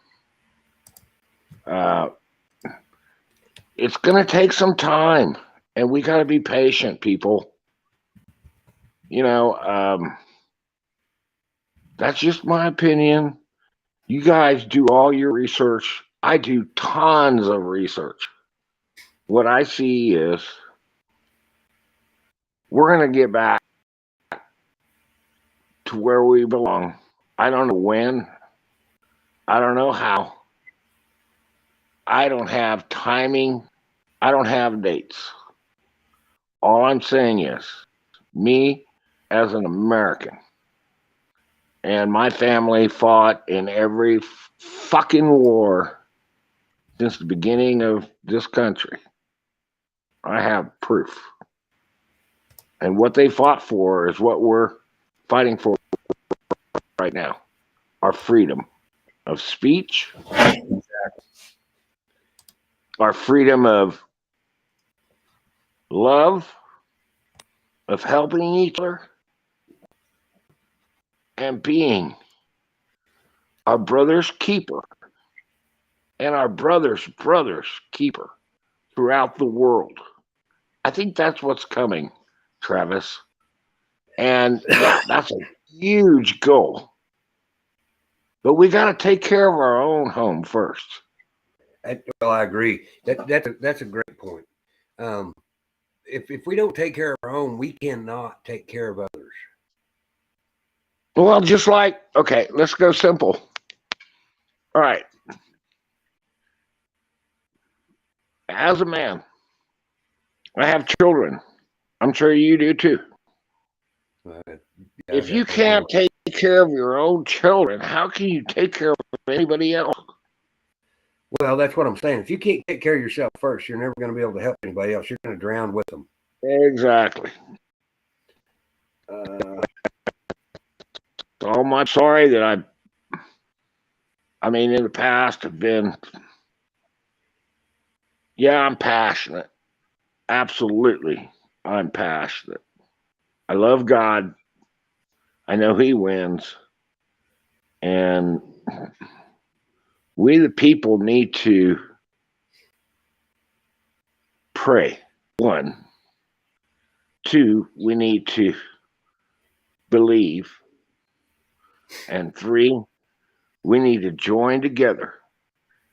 It's going to take some time, and we got to be patient, people. That's just my opinion. You guys do all your research. I do tons of research. What I see is we're going to get back to where we belong. I don't know when. I don't know how. I don't have timing. I don't have dates. All I'm saying is, me as an American, and my family fought in every fucking war since the beginning of this country. I have proof. And what they fought for is what we're fighting for right now. Our freedom of speech, our freedom of love, of helping each other, and being our brother's keeper and our brother's keeper throughout the world. I think that's what's coming, Travis. And yeah, that's a huge goal. But we got to take care of our own home first. Well, I agree. That's a great point. If we don't take care of our own, we cannot take care of others. Well, just like, okay, let's go simple. All right. As a man, I have children. I'm sure you do too. If you can't take care of your own children, how can you take care of anybody else? Well, that's what I'm saying. If you can't take care of yourself first, you're never going to be able to help anybody else. You're going to drown with them. Exactly. So I'm sorry that I mean, in the past have been, yeah, I'm passionate. Absolutely, I'm passionate. I love God. I know He wins. And we, the people, need to pray. 1. 2, we need to believe. And 3, we need to join together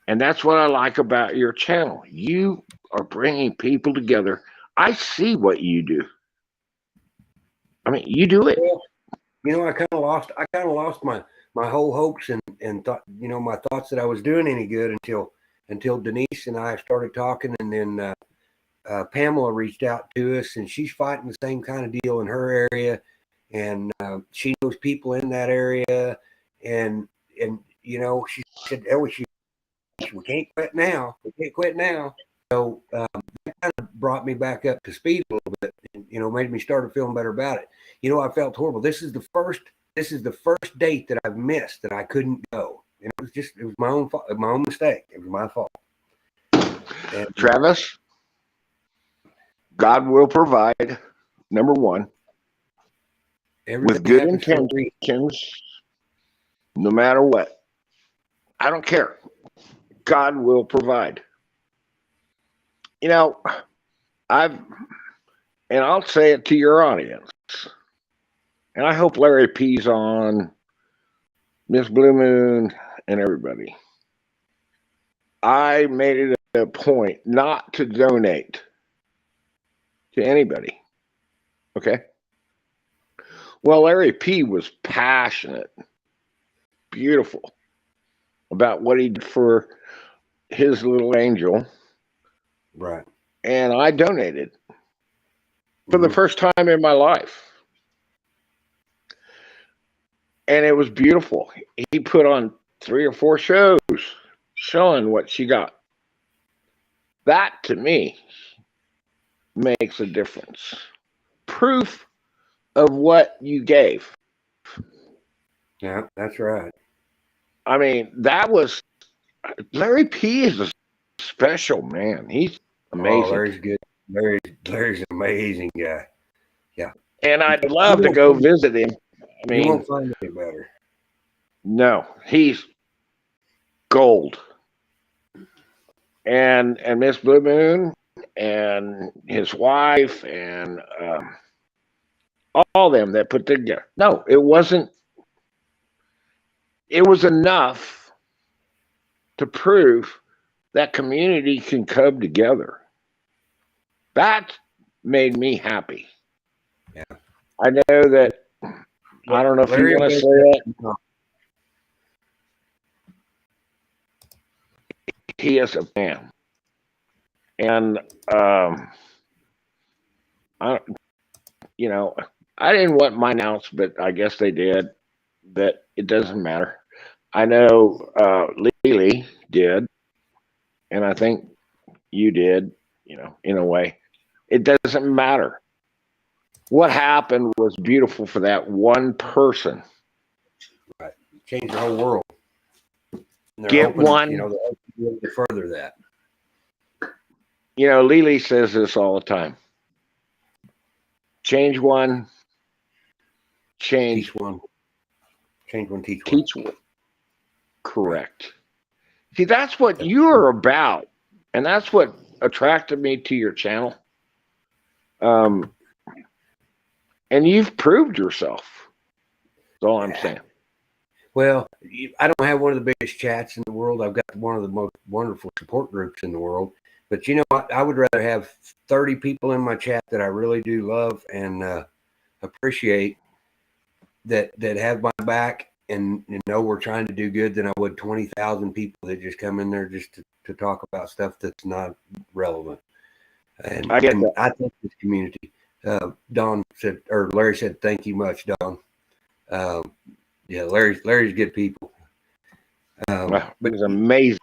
And that's what I like about your channel. You are bringing people together. I see what you do. I mean, you do it. Well, I kind of lost my whole hopes and thought, my thoughts that I was doing any good until Denise and I started talking, and then Pamela reached out to us, and she's fighting the same kind of deal in her area, and she knows people in that area, and she said, "Oh, we can't quit now. We can't quit now." So that kind of brought me back up to speed a little bit, and made me start feeling better about it. I felt horrible. This is the first date that I've missed that I couldn't go. It was my own fault, my own mistake. It was my fault. And, Travis, God will provide, number one, with good intentions, no matter what. I don't care. God will provide. I'll say it to your audience, and I hope Larry P's on, Miss Blue Moon, and everybody. I made it a point not to donate to anybody. Okay? Well, Larry P was passionate, beautiful about what he did for his little angel. right. And I donated for the first time in my life. And it was beautiful. He put on 3 or 4 shows showing what she got. That, to me, makes a difference. Proof of what you gave. Yeah, that's right. I mean, Larry P is a special man. He's amazing. Oh, Larry's good. Larry's an amazing guy. Yeah. And I'd love to go visit him. I mean, you won't find any better. No, he's gold. And Miss Blue Moon and his wife and all them that put together. No, it wasn't. It was enough to prove that community can come together. That made me happy. Yeah. I know that. I don't know if you want to say that. He is a man. And I didn't want mine announced, but I guess they did. That it doesn't matter. I know Lily did, and I think you did. In a way, it doesn't matter. What happened was beautiful for that one person. Right, change the whole world. Get one. To further that. Lily says this all the time. Change one. Teach one. Change one, teach one. Correct. See, that's what you're about. And that's what attracted me to your channel. And you've proved yourself. That's all I'm saying. Well, I don't have one of the biggest chats in the world. I've got one of the most wonderful support groups in the world. But I would rather have 30 people in my chat that I really do love and appreciate that have my back and know we're trying to do good than I would 20,000 people that just come in there just to talk about stuff that's not relevant. And I think this community, Larry said, thank you much, Don. Yeah, Larry's good people. But it's amazing.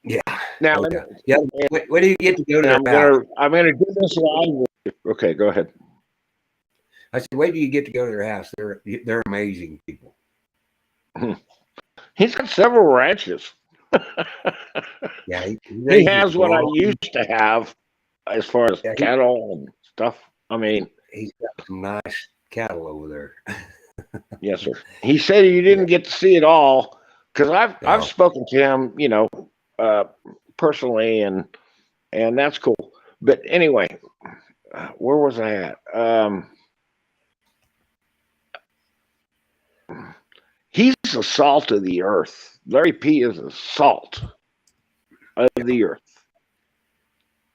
Yeah. Now, where do you get to go to their house? I'm gonna do this live. Okay, go ahead. I said, wait till you get to go to their house. They're amazing people. He's got several ranches. Yeah, he has what I used to have as far as cattle and stuff. I mean, he's got some nice cattle over there. Yes, sir. He said you didn't get to see it all because I've spoken to him, personally, and that's cool. But anyway, where was I at? He's the salt of the earth. Larry P is the salt of the earth,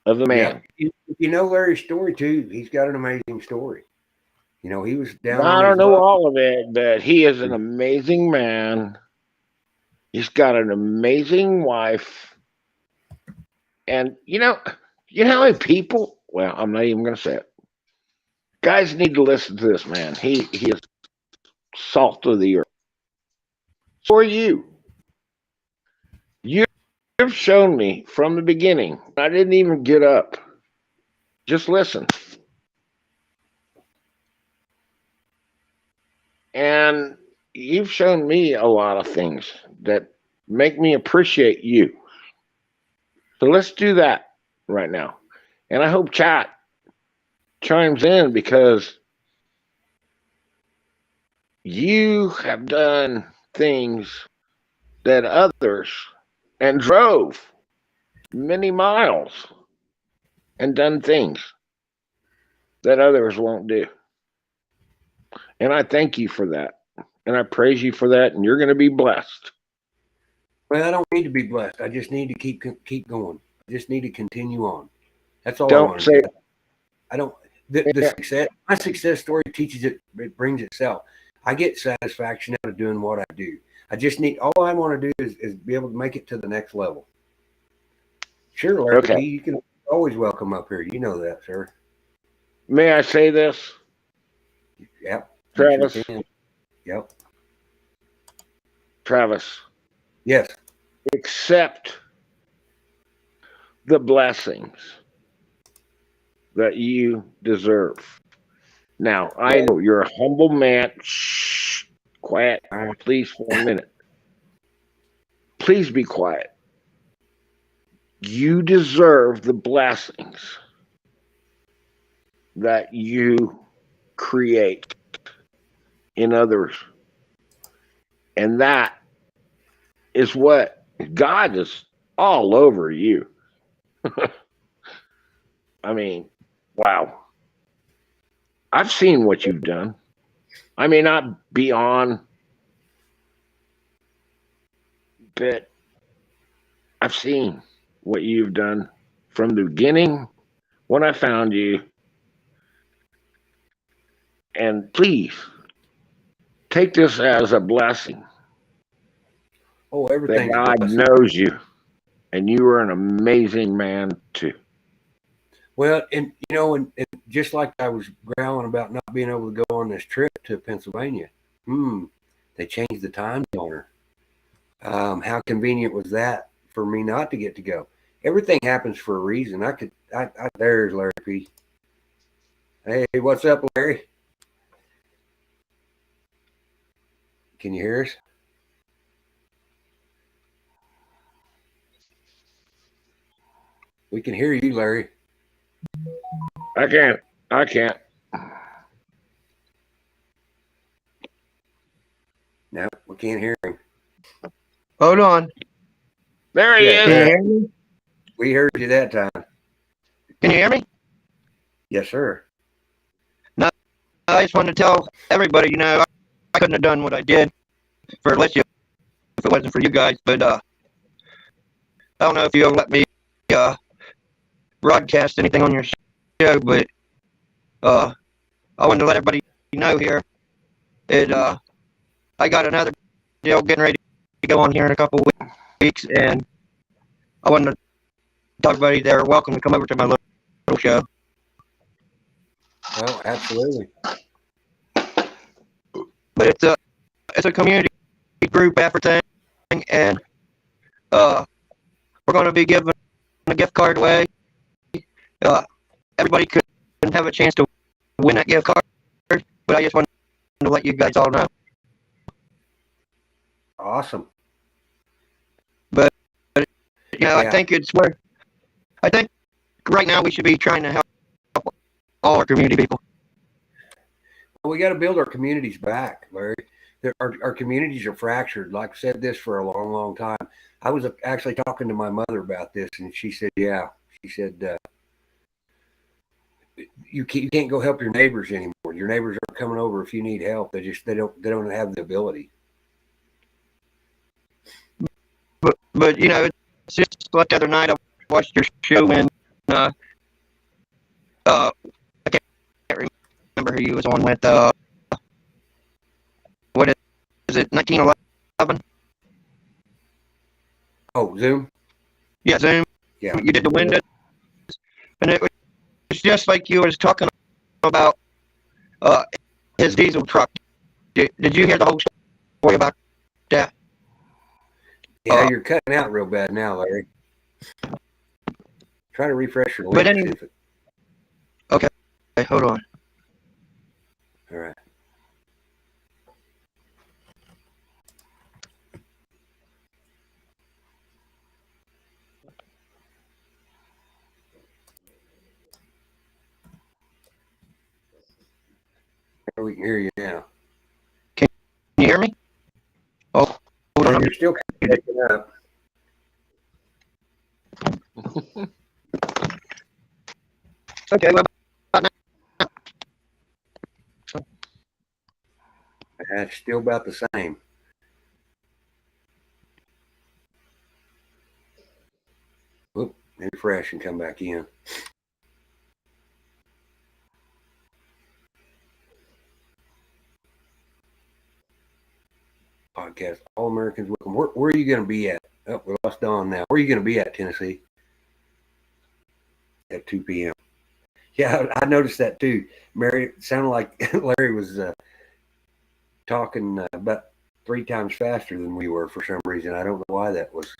of the man. Yeah. If you know Larry's story too, he's got an amazing story. You know, he was down I on don't his know luck. all of it, but he is an amazing man. He's got an amazing wife. And you know how many people, well, I'm not even going to say it. Guys need to listen to this man. He is salt of the earth. So are you. You've shown me from the beginning. I didn't even get up. Just listen. And you've shown me a lot of things that make me appreciate you. So let's do that right now. And I hope chat chimes in because you have done things that others and drove many miles and done things that others won't do. And I thank you for that. And I praise you for that. And you're going to be blessed. Well, I don't need to be blessed. I just need to keep going. I just need to continue on. That's all I Don't want say to do. I don't. The success. My success story teaches it. It brings itself. I get satisfaction out of doing what I do. I just need. All I want to do is be able to make it to the next level. Sure, Larry. Okay. You can always welcome up here. You know that, sir. May I say this? Yep. Travis. Sure. Yep. Travis. Yes. Accept the blessings that you deserve. Now, I know you're a humble man. Shh, quiet, please, for a minute. Please be quiet. You deserve the blessings that you create in others. And that is what God is all over you. I mean, wow. I've seen what you've done. I may not be on, but I've seen what you've done from the beginning when I found you. And please take this as a blessing. Oh, everything's that God knows you, and you are an amazing man too. Well, and you know, and just like I was growling about not being able to go on this trip to Pennsylvania, they changed the time zone. How convenient was that for me not to get to go? Everything happens for a reason. There's Larry P. Hey, what's up, Larry? Can you hear us? We can hear you, Larry. I can't. No, we can't hear him. Hold on. There he is. Can you hear me? We heard you that time. Can you hear me? Yes, sir. No, I just wanted to tell everybody, I couldn't have done what I did for Alicia if it wasn't for you guys. But I don't know if you'll let me broadcast anything on your show, but I wanted to let everybody know here that I got another deal getting ready to go on here in a couple weeks, and I wanted to tell everybody they're welcome to come over to my little show. Oh, absolutely. But it's a community group effort thing, and we're going to be giving a gift card away. Everybody could have a chance to win that gift card, but I just wanted to let you guys all know. Awesome. But I think I think right now we should be trying to help all our community people. Well, we got to build our communities back, Larry. Our communities are fractured. Like I said this for a long, long time. I was actually talking to my mother about this, and she said, yeah. She said, you can't go help your neighbors anymore. Your neighbors aren't coming over if you need help. They don't have the ability. But it's just what, the other night I watched your show and I can't remember who you was on with. What is it? 1911? Oh, Zoom. Yeah, Zoom. Yeah. You did the windows, and it was just like you was talking about his diesel truck. Did you hear the whole story about that? Yeah, you're cutting out real bad now, Larry. Try to refresh your link. But anyway, okay, hold on. All right. We can hear you now. Can you hear me? Oh, hold on. You're still picking up. Okay, well, That's still about the same. Whoop, refresh and come back in. Podcast, All Americans Welcome. Where are you going to be at? Oh, we lost Dawn now. Where are you going to be at, Tennessee? At 2 p.m. Yeah, I noticed that too. Mary, it sounded like Larry was talking about 3 times faster than we were for some reason. I don't know why that was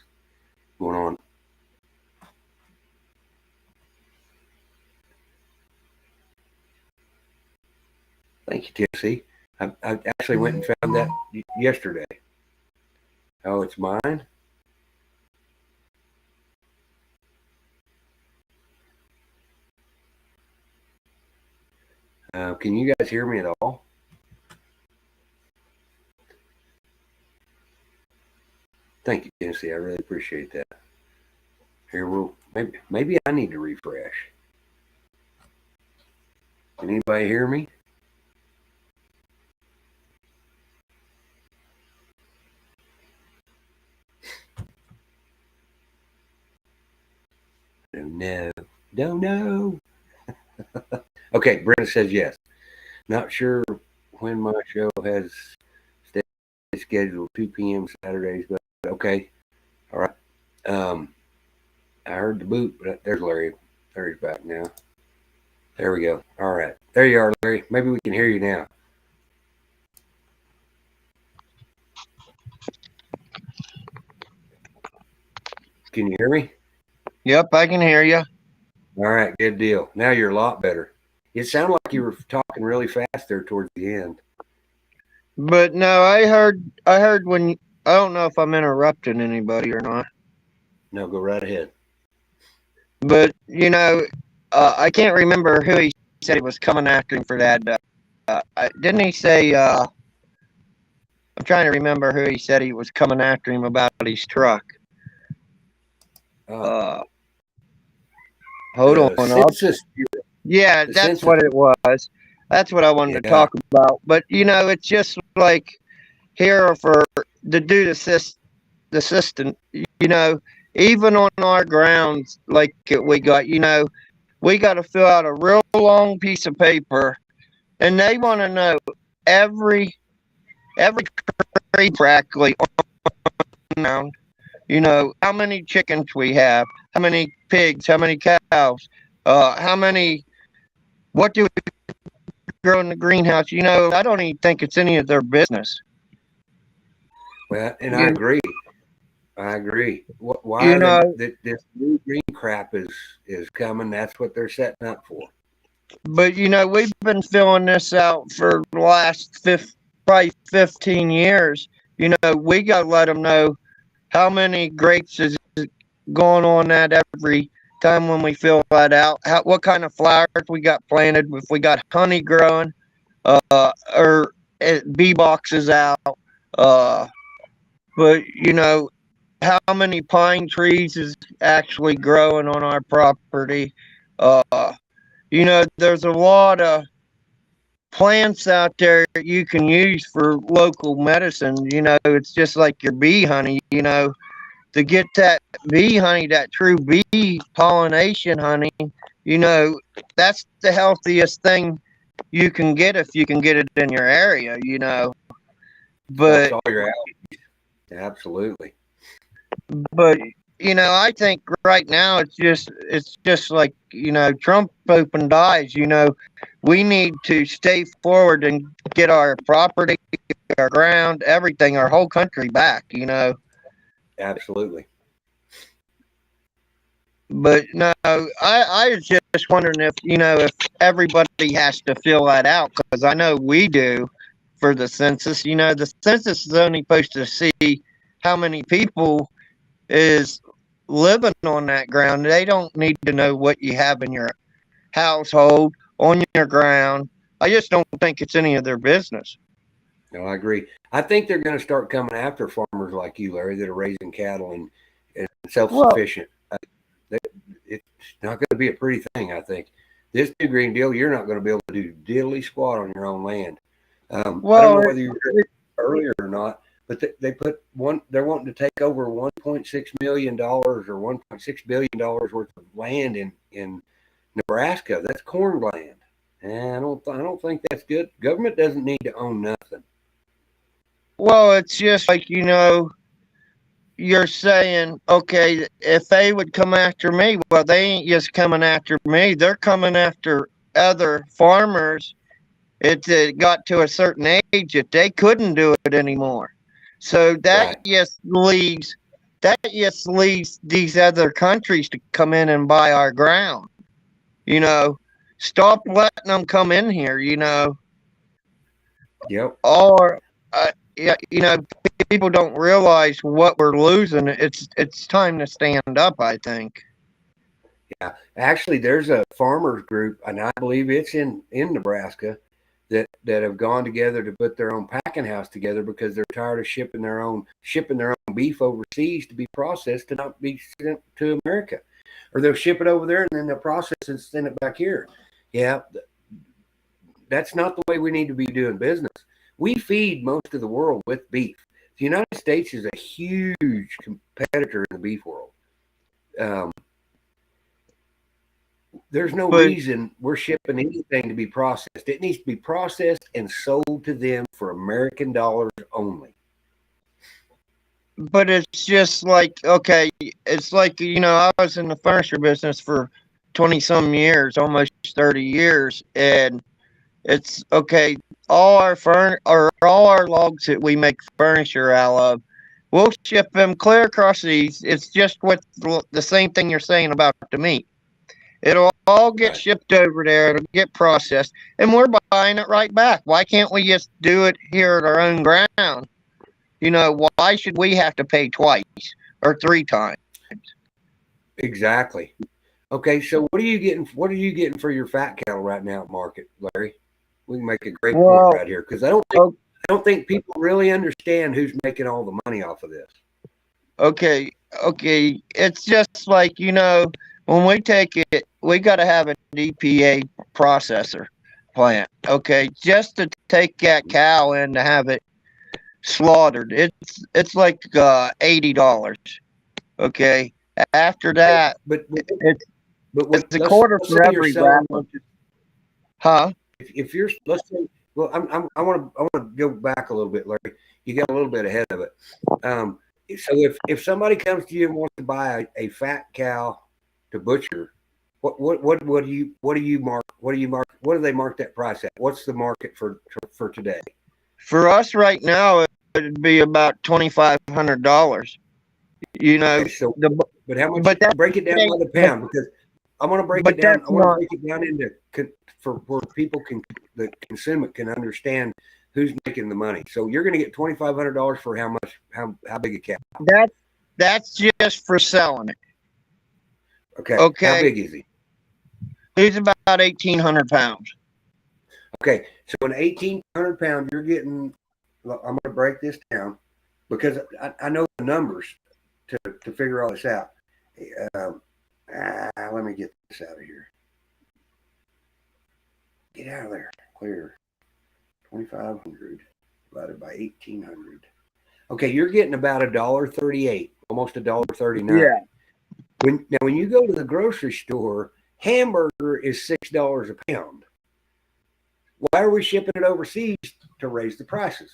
going on. Thank you, Tennessee. I actually went and found that yesterday. Oh, it's mine? Can you guys hear me at all? Thank you, Tennessee. I really appreciate that. Here, maybe I need to refresh. Can anybody hear me? No, don't know. Okay, Brenda says yes. Not sure when my show has stayed scheduled 2 p.m. Saturdays, but okay. All right. I heard the boot, but there's Larry. Larry's back now. There we go. All right. There you are, Larry. Maybe we can hear you now. Can you hear me? yep, I can hear you. All right, good deal. Now you're a lot better. It sounded like you were talking really fast there towards the end. But no, I heard when I don't know if I'm interrupting anybody or not. No, go right ahead. But I can't remember who he said he was coming after him for that. Didn't he say? I'm trying to remember who he said he was coming after him about his truck. Hold on. Yeah, that's what it was. That's what I wanted to talk about. But it's just like here for to do the system. Even on our grounds, like we got, we got to fill out a real long piece of paper, and they want to know every tree practically on, how many chickens we have, how many pigs, how many cows, what do we grow in the greenhouse? I don't even think it's any of their business. Well, and I agree. Why this new green crap is coming? That's what they're setting up for. But we've been filling this out for the last probably 15 years. We got to let them know how many grapes is going on that every time when we fill that out. What kind of flowers we got planted? If we got honey growing, or bee boxes out. But how many pine trees is actually growing on our property? There's a lot of plants out there that you can use for local medicine. It's just like your bee honey. to get that bee honey, that true bee pollination honey, that's the healthiest thing you can get if you can get it in your area, Knocks But all your allergies. Absolutely. but I think right now it's just like Trump opened eyes. We need to stay forward and get our property, our ground, everything, our whole country back. Absolutely. But no, I was just wondering if everybody has to fill that out, because I know we do for the census. The census is only supposed to see how many people is living on that ground. They don't need to know what you have in your household, on your ground. I just don't think it's any of their business. No, I agree. I think they're going to start coming after farmers like you, Larry, that are raising cattle and Well, self-sufficient. It's not going to be a pretty thing, I think. This new Green Deal, you're not going to be able to do diddly squat on your own land. I don't know well, whether you heard earlier or not, but they put they're wanting to take over $1.6 million or $1.6 billion worth of land in Nebraska. That's corn land. And I don't think that's good. Government doesn't need to own nothing. well, it's just like you're saying, okay, if they would come after me, well, they ain't just coming after me. They're coming after other farmers. It got to a certain age that they couldn't do it anymore. So Right. that just leaves these other countries to come in and buy our ground. You know, Stop letting them come in here. Yep. Or yeah, people don't realize what we're losing. It's time to stand up, I think. Yeah. Actually, there's a farmers group, and I believe it's in Nebraska, that have gone together to put their own packing house together because they're tired of shipping their own beef overseas to be processed to not be sent to America, or they'll ship it over there and then they'll process it and send it back here. Yeah, that's not the way we need to be doing business. We feed most of the world with beef. The United States is a huge competitor in the beef world. Um, there's no But reason we're shipping anything to be processed. It needs to be processed and sold to them for American dollars only. but it's just like, okay, it's like I was in the furniture business for 20 some years, almost 30 years, and it's okay. All our logs that we make furniture out of, we'll ship them clear across these. It's just what the same thing you're saying about the meat. It'll all get Right. shipped over there. It'll get processed, and we're buying it right back. Why can't we just do it here at our own ground? Why should we have to pay twice or three times? Exactly. Okay, so what are you getting? What are you getting for your fat cattle right now at market, Larry? We can make a great point Well, right here because I don't think people really understand who's making all the money off of this. okay, okay. It's just like, when we take it, we got to have an EPA processor plant. Okay, just to take that cow in to have it slaughtered, it's like $80. Okay, after Okay, that, but it's but what? it's a quarter Let's say for you're every selling. round. Huh? If you're, let's say, well, I want to go back a little bit, Larry. You got a little bit ahead of it. Um, so if somebody comes to you and wants to buy a fat cow to butcher, what do you mark? What do they mark that price at? What's the market for today? For us right now, it'd be about $2,500. Okay, so The but how much? but that Break it down by the but pound because I want to break but it down. that's I want to not. break it down into for where people can the consumer can understand who's making the money. So you're going to get $2,500 for how much? How big a cow? That's just for selling it. Okay, how Okay, big is he? he's about 1,800 pounds. Okay, so an 1,800 pound, you're getting. I'm going to break this down because I know the numbers to figure all this out. Um, let me get this out of here. Get out of there. Clear. 2,500 divided by 1,800. Okay, you're getting about $1.38 almost $1.39. Yeah. When you go to the grocery store, hamburger is $6 a pound. Why are we shipping it overseas? To raise the prices.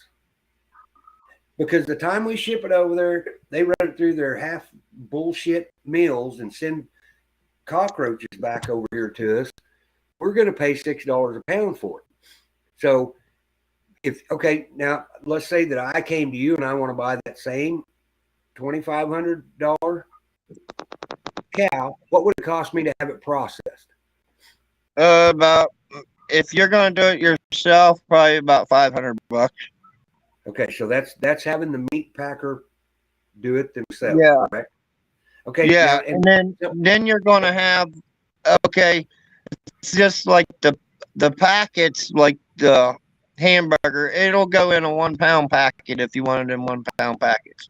Because the time we ship it over there, they run it through their half bullshit mills and send cockroaches back over here to us. We're going to pay $6 a pound for it. So now let's say that I came to you and I want to buy that same $2,500 cow. What would it cost me to have it processed? About, if you're going to do it yourself, probably about $500. Okay, so that's having the meat packer do it themselves. Yeah. Correct? Okay. Yeah, now, and then you're going to have, okay, it's just like the packets, like the hamburger, it'll go in a 1 pound packet if you want it in 1 pound packets.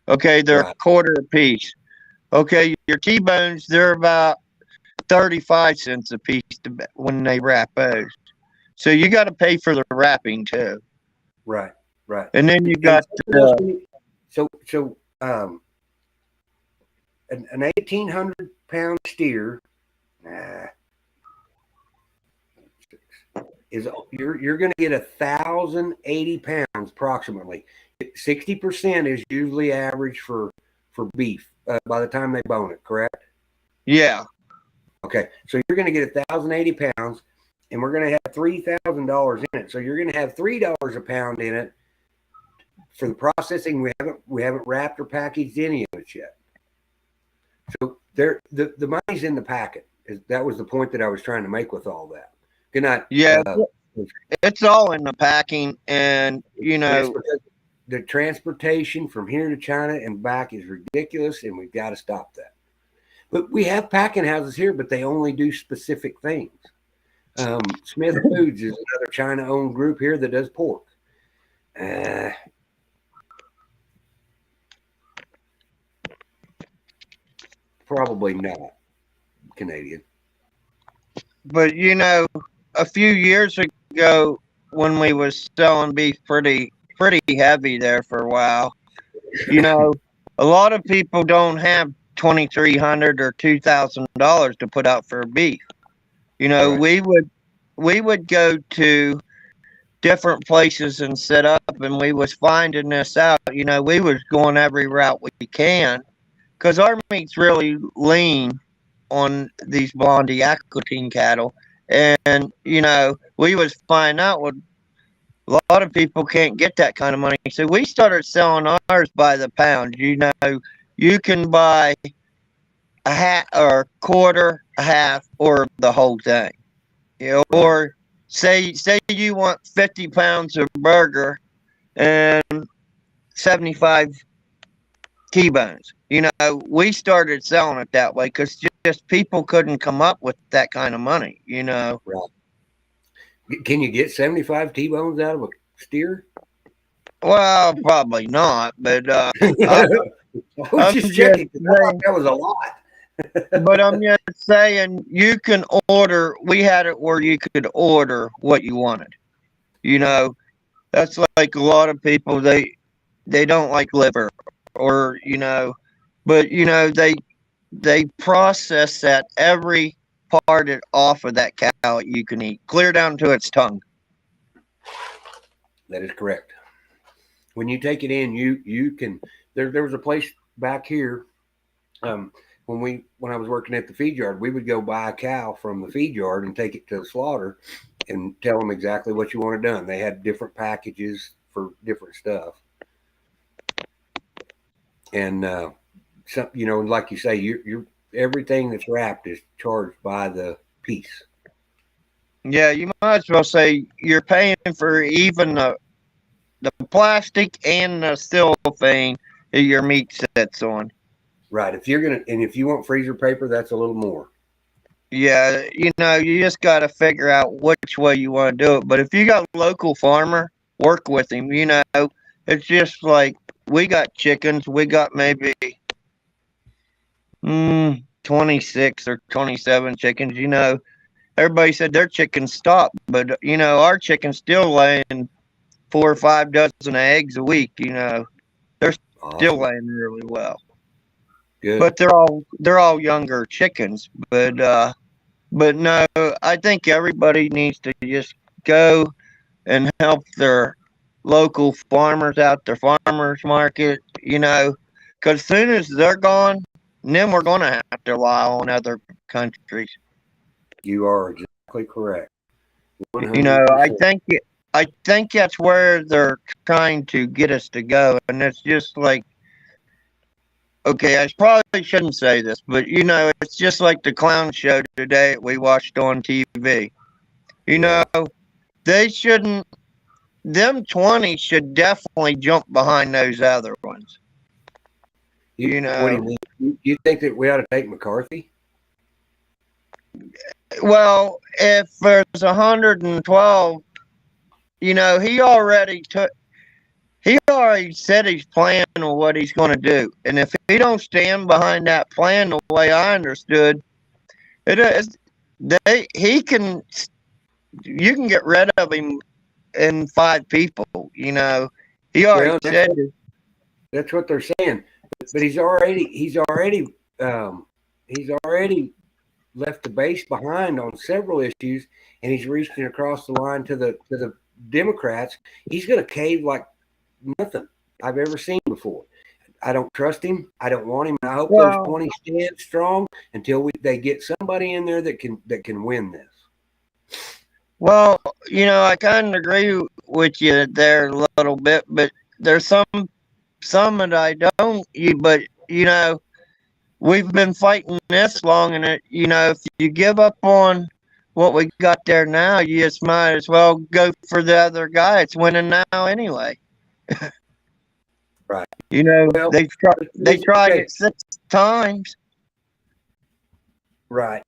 Okay, they're Right. a quarter a piece. Okay, your T-bones, they're about 35 cents a piece when they wrap those. So you got to pay for the wrapping too. Right. And then you got an 1,800-pound steer is you're going to get 1,080 pounds approximately. 60% is usually average for beef by the time they bone it. Correct? Yeah. Okay, so you're going to get 1,080 pounds, and we're going to have $3,000 in it. So you're going to have $3 a pound in it for the processing. We haven't wrapped or packaged any of it yet. So the money's in the packet. That was the point that I was trying to make with all that. Good night. Yeah, it's all in the packing, and the transportation from here to China and back is ridiculous, and we've got to stop that. But we have packing houses here, but they only do specific things. Smith Foods is another China-owned group here that does pork. Probably not Canadian. But a few years ago when we was selling beef pretty heavy there for a while, a lot of people don't have $2,300 or $2,000 to put out for beef. Right. we would go to different places and set up, and we was finding this out. We was going every route we can, because our meat's really lean on these Blondie Aquitaine cattle. And, we was finding out what a lot of people can't get that kind of money. So we started selling ours by the pound. You can buy a half or a quarter, a half, or the whole thing. Or say you want 50 pounds of burger and 75 T-bones. We started selling it that way because just people couldn't come up with that kind of money. Right. Can you get 75 T-bones out of a steer? Well, probably not, but I was just checking. I thought that was a lot. But I'm just saying, you can order. We had it where you could order what you wanted. That's like a lot of people. They don't like liver, or but they process that every part off of that cow you can eat, clear down to its tongue. That is correct. When you take it in, you can. There was a place back here. When I was working at the feed yard, we would go buy a cow from the feed yard and take it to the slaughter and tell them exactly what you wanted done. They had different packages for different stuff. And like you say, you're everything that's wrapped is charged by the piece. Yeah, you might as well say you're paying for even the plastic and the cellophane that your meat sits on. Right. If you want freezer paper, that's a little more. Yeah, you just got to figure out which way you want to do it. But if you got a local farmer, work with him. It's just like we got chickens. We got maybe 26 or 27 chickens. Everybody said their chickens stopped, but our chickens still laying 4 or 5 dozen eggs a week. They're Awesome. still laying really well. Good. but they're all younger chickens. But no, I think everybody needs to just go and help their local farmers out, their farmers market, because as soon as they're gone, then we're going to have to rely on other countries. You are exactly correct. 100%. I think that's where they're trying to get us to go, and it's just like, okay, I probably shouldn't say this, but it's just like the clown show today we watched on TV. They shouldn't. Them 20 should definitely jump behind those other ones. What do you mean? You think that we ought to take McCarthy? Well, if there's 112, he already said his plan on what he's going to do. And if he don't stand behind that plan the way I understood, you can get rid of him in 5 people. He already said that's what they're saying. But he's already left the base behind on several issues, and he's reaching across the line to the Democrats. He's going to cave like nothing I've ever seen before. I don't trust him. I don't want him. I hope those 20 stand strong until they get somebody in there that can win this. Well, I kind of agree with you there a little bit, but there's some that I don't. But we've been fighting this long, and if you give up on what we got there now, you just might as well go for the other guy. It's winning now anyway. Right. Well, they tried it 6 times. Right.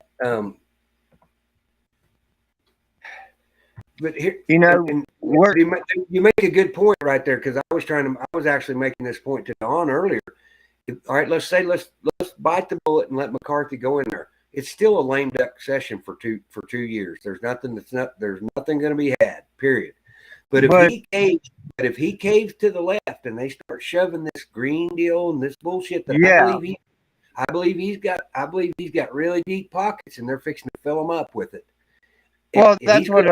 But here, you make a good point right there, because I was actually making this point to Don earlier. All right, let's bite the bullet and let McCarthy go in there. It's still a lame duck session for 2 years. There's nothing going to be had. Period. But if he caves to the left and they start shoving this green deal and this bullshit that I believe he's got really deep pockets, and they're fixing to fill them up with it. Well, that's what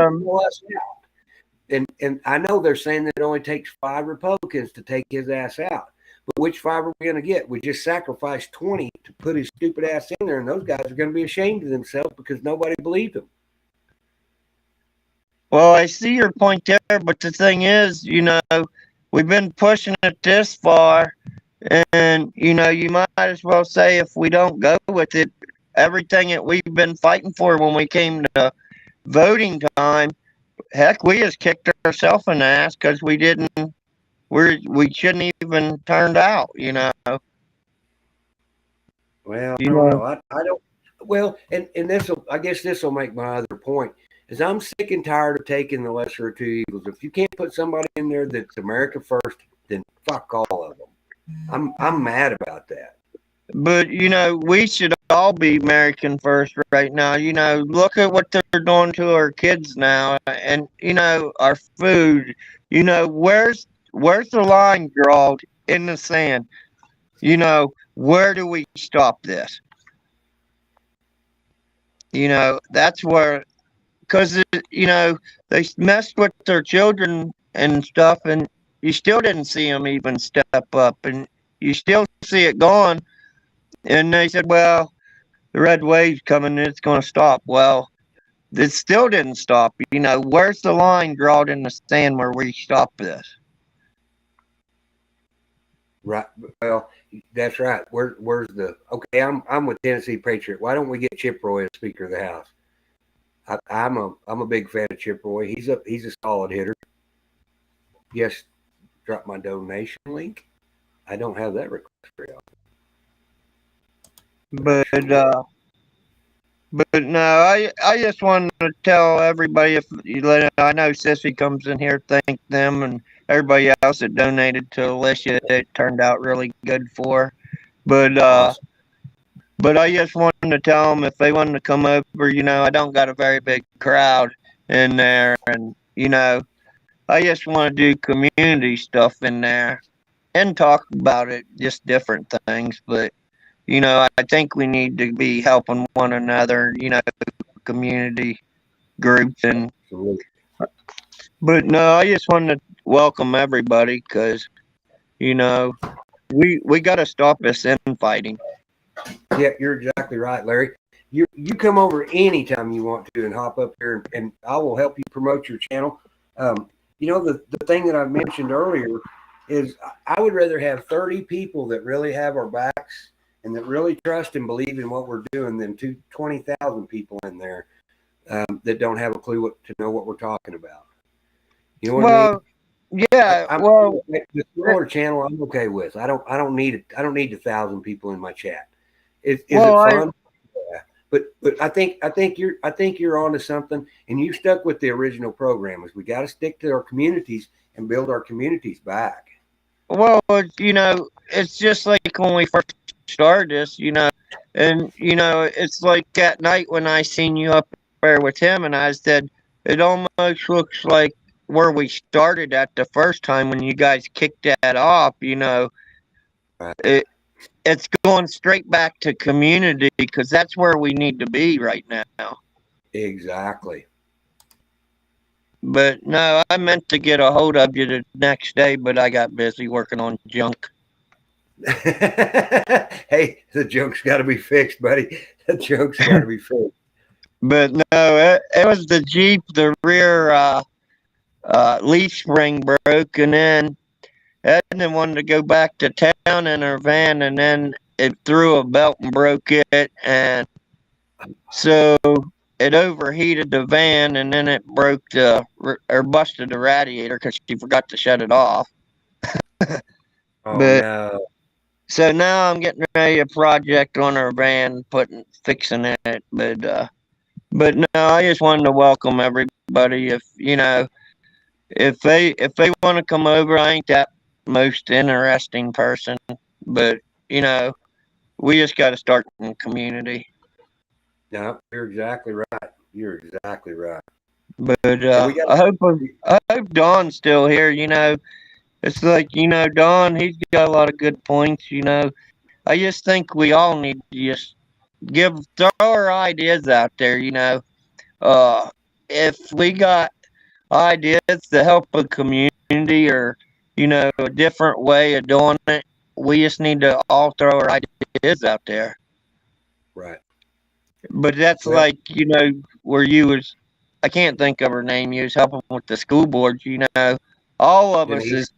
and I know they're saying that it only takes 5 Republicans to take his ass out. But which 5 are we going to get? We just sacrificed 20 to put his stupid ass in there, and those guys are going to be ashamed of themselves because nobody believed them. Well, I see your point there, but the thing is, we've been pushing it this far, and, you might as well say if we don't go with it, everything that we've been fighting for when we came to voting time, heck, we just kicked ourselves in the ass because we shouldn't even turned out. Well, I don't know. I don't. Well, and I guess this will make my other point. Is I'm sick and tired of taking the lesser of 2 evils. If you can't put somebody in there that's America first, then fuck all of them. I'm mad about that. But we should all be American first right now. Look at what they're doing to our kids now, and our food. Where's the line drawn in the sand? Where do we stop this? That's where, because they messed with their children and stuff, and you still didn't see them even step up, and you still see it gone. And they said, well, the red wave's coming and it's going to stop. Well, it still didn't stop. Where's the line drawn in the sand where we stop this? Right. Well, that's right. Where's the okay? I'm with Tennessee Patriot. Why don't we get Chip Roy as Speaker of the House? I'm a big fan of Chip Roy. He's a solid hitter. Yes, drop my donation link. I don't have that request very often. But no, I just wanted to tell everybody, I know Sissy comes in here, thank them and everybody else that donated to Alicia. It turned out really good for her. But I just wanted to tell them if they wanted to come over, I don't got a very big crowd in there, and I just want to do community stuff in there and talk about it, just different things. But I think we need to be helping one another, community groups. Absolutely. But no, I just want to welcome everybody because, we got to stop this infighting. Yeah, you're exactly right, Larry. You come over anytime you want to and hop up here, and I will help you promote your channel. The thing that I mentioned earlier is I would rather have 30 people that really have our backs and that really trust and believe in what we're doing than 20,000 people in there that don't have a clue to know what we're talking about. You know what I mean? Yeah. The smaller channel I'm okay with. I don't need 1,000 people in my chat. Is it fun? Yeah. But I think you're onto something, and you stuck with the original program. Is we got to stick to our communities and build our communities back. Well, it's just like when we first started this, and it's like at night when I seen you up there with him, and I said it almost looks like where we started at the first time when you guys kicked that off. Right. It's going straight back to community because that's where we need to be right now. Exactly. But no, I meant to get a hold of you the next day, but I got busy working on junk. Hey, the junk's got to be fixed, buddy. The junk's got to be fixed. But no, it was the Jeep, the rear leaf spring broke, and then Edna wanted to go back to town in her van, and then it threw a belt and broke it, and so it overheated the van, and then it broke or busted the radiator because she forgot to shut it off. Oh, But no. so now I'm getting ready a project on her van, fixing it. But no, I just wanted to welcome everybody. If they want to come over, I ain't that most interesting person, but we just got to start in the community. No, you're exactly right. You're exactly right. But I hope Don's still here. It's like Don. He's got a lot of good points. I just think we all need to just throw our ideas out there. If we got ideas to help a community or a different way of doing it, we just need to all throw our ideas out there. Right. But that's like where you was, I can't think of her name. You was helping with the school boards. All of Denise. us is,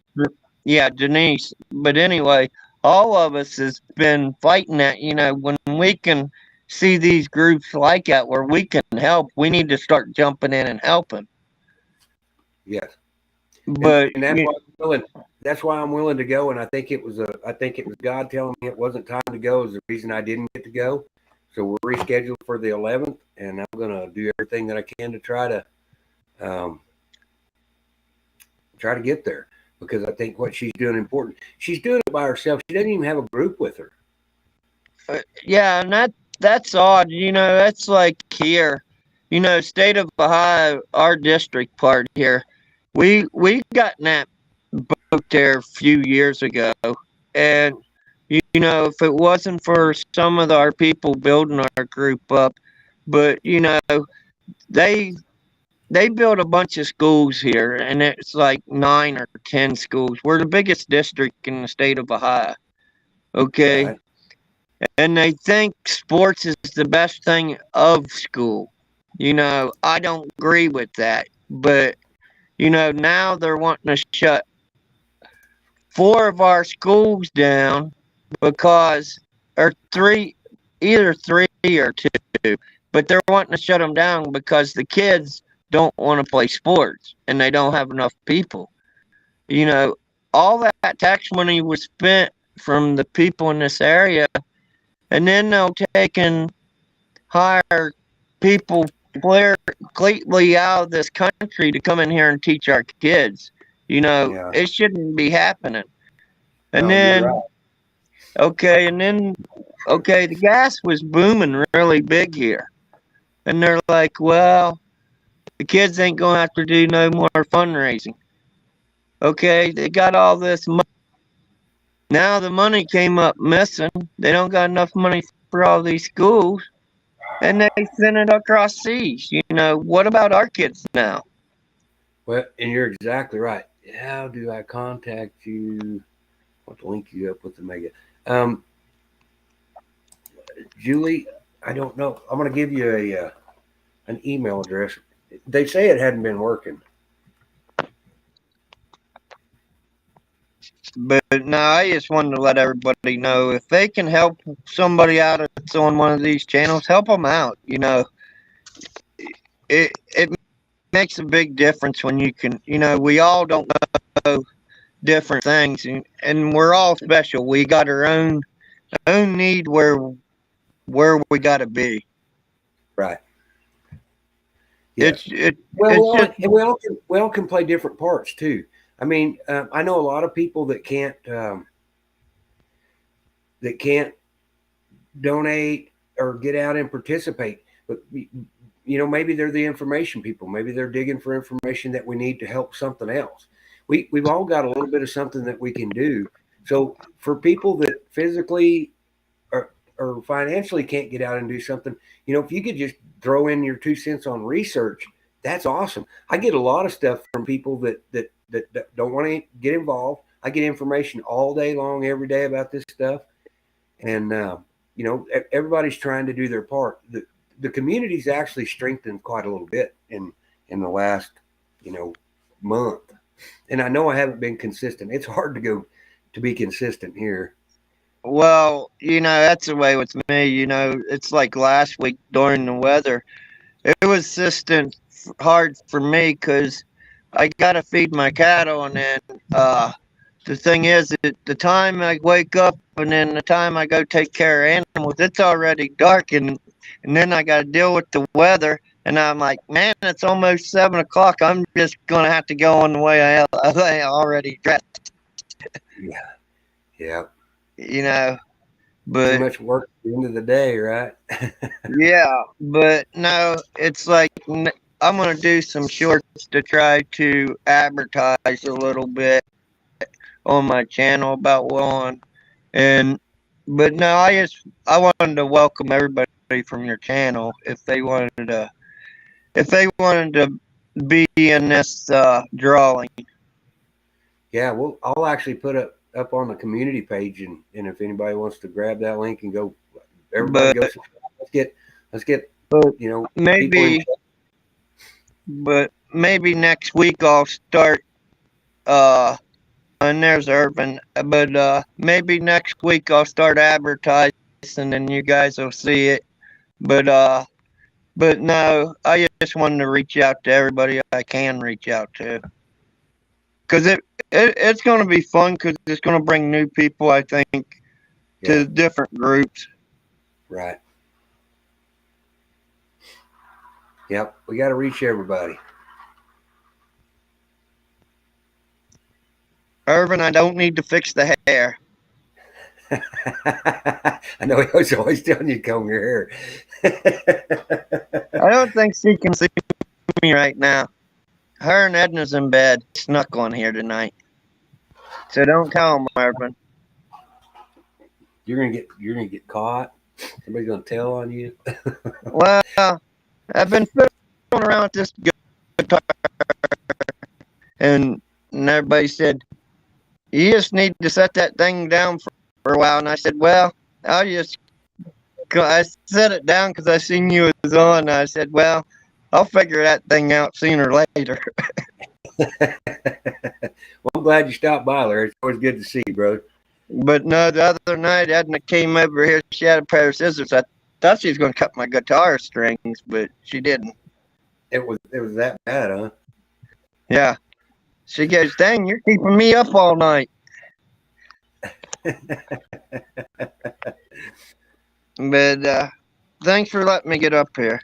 yeah, Denise. But anyway, all of us has been fighting that. When we can see these groups like that where we can help, we need to start jumping in and helping. Yes. But and that's why I'm willing. That's why I'm willing to go. And I think it was God telling me it wasn't time to go is the reason I didn't get to go. So we're rescheduled for the 11th, and I'm going to do everything that I can to try to get there because I think what she's doing is important. She's doing it by herself. She doesn't even have a group with her. Yeah, and that's odd. That's like here, state of Ohio, our district part here. We got that boat there a few years ago, and if it wasn't for some of our people building our group up, but they built a bunch of schools here, and it's like 9 or 10 schools. We're the biggest district in the state of Ohio. Okay. Right. And they think sports is the best thing of school. I don't agree with that. But, now they're wanting to shut 4 of our schools down because, or 3, either 3 or 2, but they're wanting to shut them down because the kids don't want to play sports and they don't have enough people. All that tax money was spent from the people in this area, and then they'll take and hire people completely out of this country to come in here and teach our kids. It shouldn't be happening. And then, right. the gas was booming really big here. And they're like, well, the kids ain't going to have to do no more fundraising. Okay, they got all this money Now the money came up missing. They don't got enough money for all these schools, and they send it across seas. What about our kids now? Well, and you're exactly right. How do I contact you? I want to link you up with the mega. Um, Julie, I don't know. I'm going to give you an email address. They say it hadn't been working. But no, I just wanted to let everybody know if they can help somebody out that's on one of these channels, help them out. It makes a big difference when you can. We all don't know different things, and we're all special. We got our own need where we got to be. Right. Yeah. Well, We all can play different parts too. I mean, I know a lot of people that can't donate or get out and participate, but maybe they're the information people. Maybe they're digging for information that we need to help something else. We've all got a little bit of something that we can do. So for people that physically or financially can't get out and do something, if you could just throw in your 2 cents on research, that's awesome. I get a lot of stuff from people that don't want to get involved. I get information all day long, every day about this stuff, and everybody's trying to do their part. The community's actually strengthened quite a little bit in the last month, and I know I haven't been consistent. It's hard to be consistent here. well, that's the way with me. It's like last week during the weather. It was just hard for me because I got to feed my cattle, and then the thing is, the time I wake up and then the time I go take care of animals, it's already dark, and then I got to deal with the weather. And I'm like, man, it's almost 7 o'clock. I'm just gonna have to go on the way I already dressed. Yeah. But Too much work at the end of the day, right? yeah, but no, it's like I'm gonna do some shorts to try to advertise a little bit on my channel about one, and but no, I wanted to welcome everybody from your channel if they wanted to be in this drawing. Yeah, well, I'll actually put it up on the community page, and if anybody wants to grab that link and go, everybody But goes. Let's get people in. maybe next week I'll start. And there's Irvin, but maybe next week I'll start advertising, and you guys will see it. But no, I just wanted to reach out to everybody I can reach out to, because it's going to be fun, because it's going to bring new people, I think, to different groups. Right. Yep, we got to reach everybody. Irvin, I don't need to fix the hair. I know he was always telling you to comb your hair. I don't think she can see me right now. Her and Edna's in bed, snuck on here tonight. So don't tell them, Irvin. You're gonna get caught. Somebody's gonna tell on you. Well, I've been fiddling around with this guitar, and everybody said, you just need to set that thing down for a while. And I said, well, I set it down because I seen you was on. And I said, well, I'll figure that thing out sooner or later. Well, I'm glad you stopped by, Larry. It's always good to see you, bro. But no, the other night, Edna came over here. She had a pair of scissors. I thought she was going to cut my guitar strings, but she didn't. It was that bad, huh? Yeah. She goes, dang, you're keeping me up all night. But thanks for letting me get up here.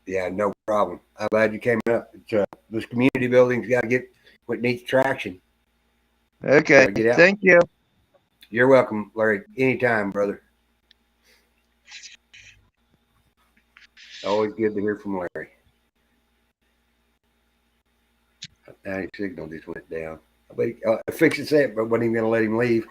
Yeah, no problem. I'm glad you came up. This community building's got to get what needs traction. Okay. Thank you. You're welcome, Larry. Anytime, brother. Always good to hear from Larry. Now his signal just went down. But fix it, say it, but wasn't even going to let him leave.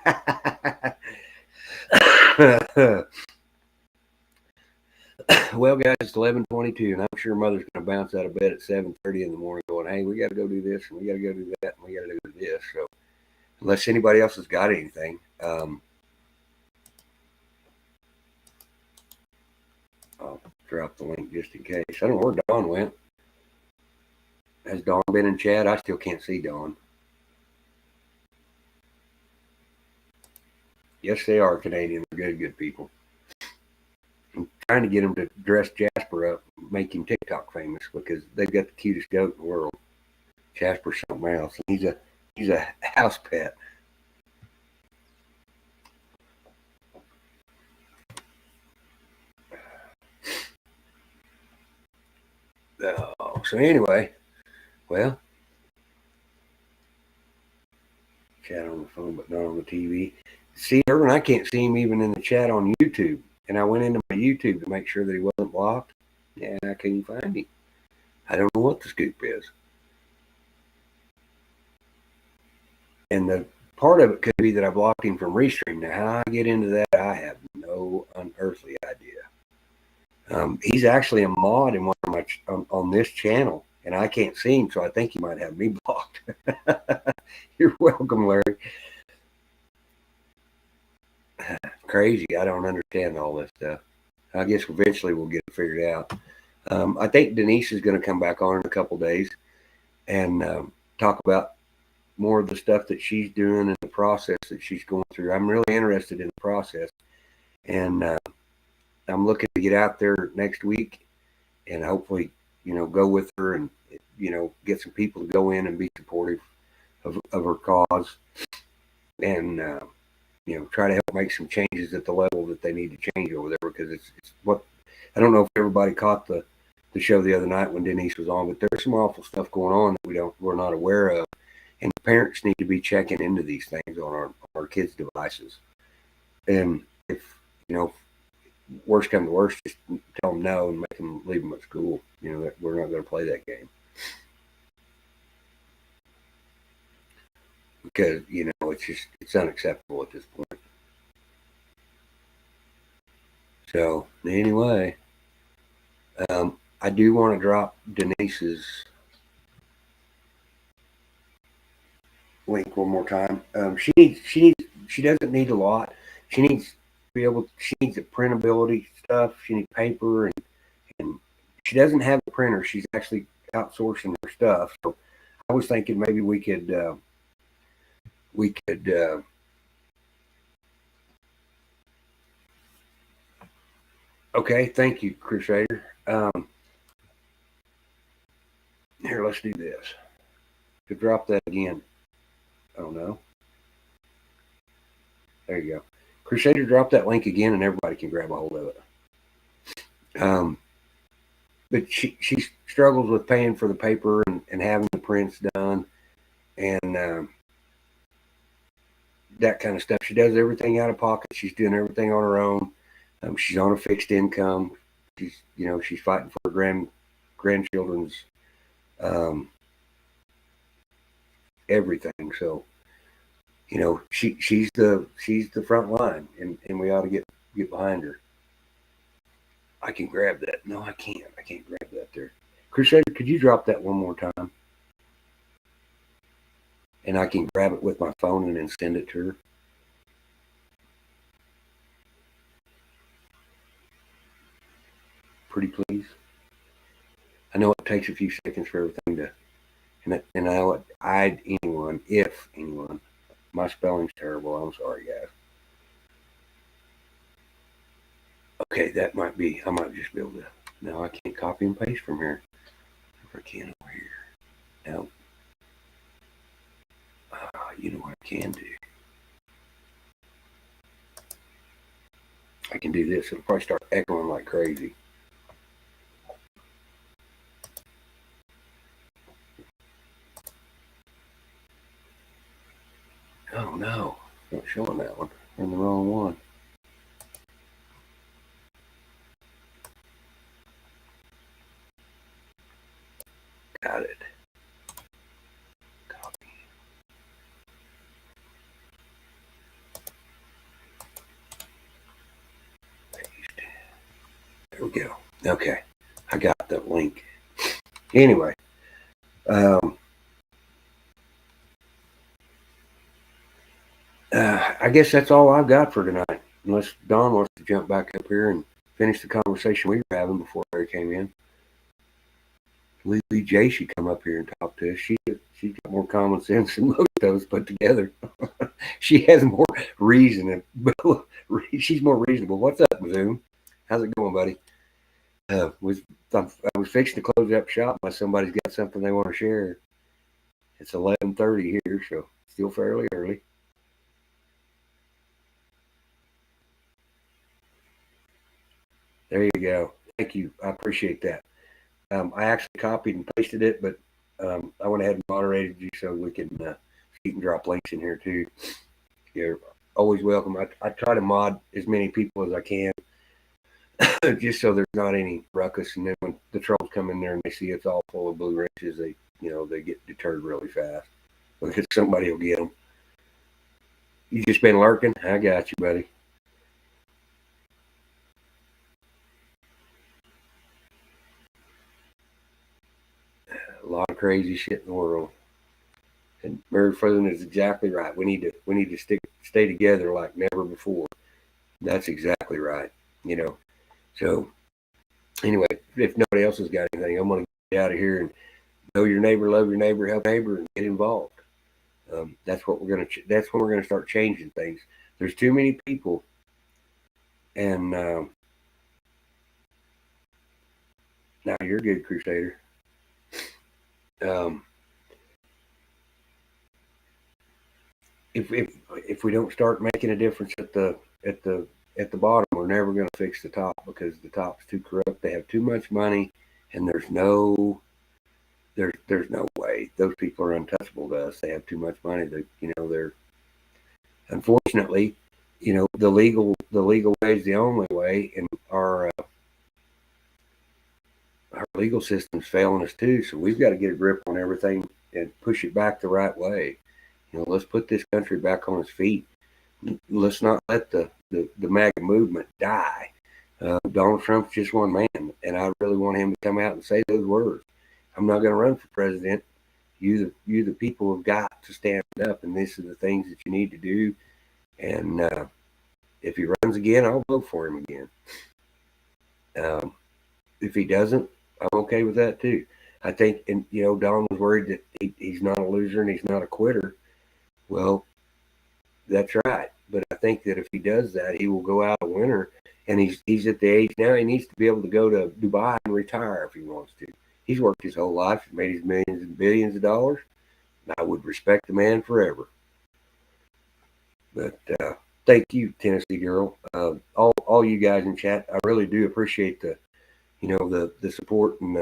Well, guys, it's 11:22, and I'm sure Mother's going to bounce out of bed at 7:30 in the morning, going, "Hey, we got to go do this, and we got to go do that, and we got to do this." So, unless anybody else has got anything, I'll drop the link just in case. I don't know where Dawn went. Has Dawn been in chat? I still can't see Dawn. Yes, they are Canadian. They're good people. I'm trying to get them to dress Jasper up, make him TikTok famous, because they've got the cutest goat in the world. Jasper's something else. He's a house pet. Oh, so anyway, well, chat on the phone, but not on the TV. See, Irvin, I can't see him even in the chat on YouTube. And I went into my YouTube to make sure that he wasn't blocked. Yeah, I couldn't find him. I don't know what the scoop is. And the part of it could be that I blocked him from Restream. Now, how I get into that, I have no unearthly idea. He's actually a mod in one of my on this channel, and I can't see him, so I think he might have me blocked. You're welcome, Larry. Crazy. I don't understand all this stuff. I guess eventually we'll get it figured out. I think Denise is going to come back on in a couple days and talk about more of the stuff that she's doing and the process that she's going through. I'm really interested in the process, and I'm looking to get out there next week and hopefully, go with her and, get some people to go in and be supportive of her cause and, try to help make some changes at the level that they need to change over there, because it's what I don't know if everybody caught the show the other night when Denise was on, but there's some awful stuff going on that we're not aware of, and parents need to be checking into these things on our kids' devices. And if worst come to worst, just tell them no and make them leave them at school. That we're not going to play that game, because it's unacceptable at this point. So anyway, I do want to drop Denise's link one more time. She doesn't need a lot. She needs the printability stuff. She needs paper, and she doesn't have a printer. She's actually outsourcing her stuff. So I was thinking maybe we could okay, thank you, Crusader. Here, let's do this. To drop that again. Oh no. There you go. Crusader, drop that link again and everybody can grab a hold of it. But she struggles with paying for the paper and having the prints done and that kind of stuff. She does everything out of pocket. She's doing everything on her own. She's on a fixed income. She's fighting for her grandchildren's everything. So, she's the front line, and we ought to get behind her. I can grab that. No, I can't. I can't grab that there. Crusader, could you drop that one more time? And I can grab it with my phone and then send it to her. Pretty please. I know it takes a few seconds for everything to, and I know if anyone, my spelling's terrible. I'm sorry, guys. Okay, that might be, I might just be able to, no, I can't copy and paste from here. If I can over here. No. You know what I can do? I can do this. It'll probably start echoing like crazy. Oh no, not showing that one. We're in the wrong one. Got it. Copy. we go. Okay, I got the link. Anyway, I guess that's all I've got for tonight. Unless Don wants to jump back up here and finish the conversation we were having before Larry came in. Lee J should come up here and talk to us. She's got more common sense than most of us put together. She has more reason. She's more reasonable. What's up, Zoom? How's it going, buddy? I was fixing to close up shop unless somebody's got something they want to share. It's 11:30 here, so still fairly early. There you go. Thank you. I appreciate that. I actually copied and pasted it, but I went ahead and moderated you so we can you can drop links in here too. You're always welcome. I try to mod as many people as I can, just so there's not any ruckus. And then when the trolls come in there and they see it's all full of blue wrenches, they get deterred really fast because somebody will get them. You just been lurking? I got you, buddy. A lot of crazy shit in the world. And Mary Frozen is exactly right. We need to stay together like never before. That's exactly right. So anyway, if nobody else has got anything, I'm going to get out of here and know your neighbor, love your neighbor, help your neighbor, and get involved. That's when we're going to start changing things. There's too many people, and now you're a good, Crusader. If we don't start making a difference at the bottom, we're never going to fix the top, because the top's too corrupt. They have too much money, and there's no way. Those people are untouchable to us. They have too much money. They're unfortunately, the legal way is the only way, and our legal system's failing us too. So we've got to get a grip on everything and push it back the right way. Let's put this country back on its feet. Let's not let the MAGA movement die. Donald Trump's just one man, and I really want him to come out and say those words. I'm not going to run for president. You the people have got to stand up, and this is the things that you need to do. And if he runs again, I'll vote for him again. If he doesn't, I'm okay with that too. I think, and Don was worried that he's not a loser and he's not a quitter. Well, that's right. But I think that if he does that, he will go out a winner. And he's at the age now he needs to be able to go to Dubai and retire if he wants to. He's worked his whole life, made his millions and billions of dollars. I would respect the man forever. But thank you, Tennessee girl. All you guys in chat, I really do appreciate the support, and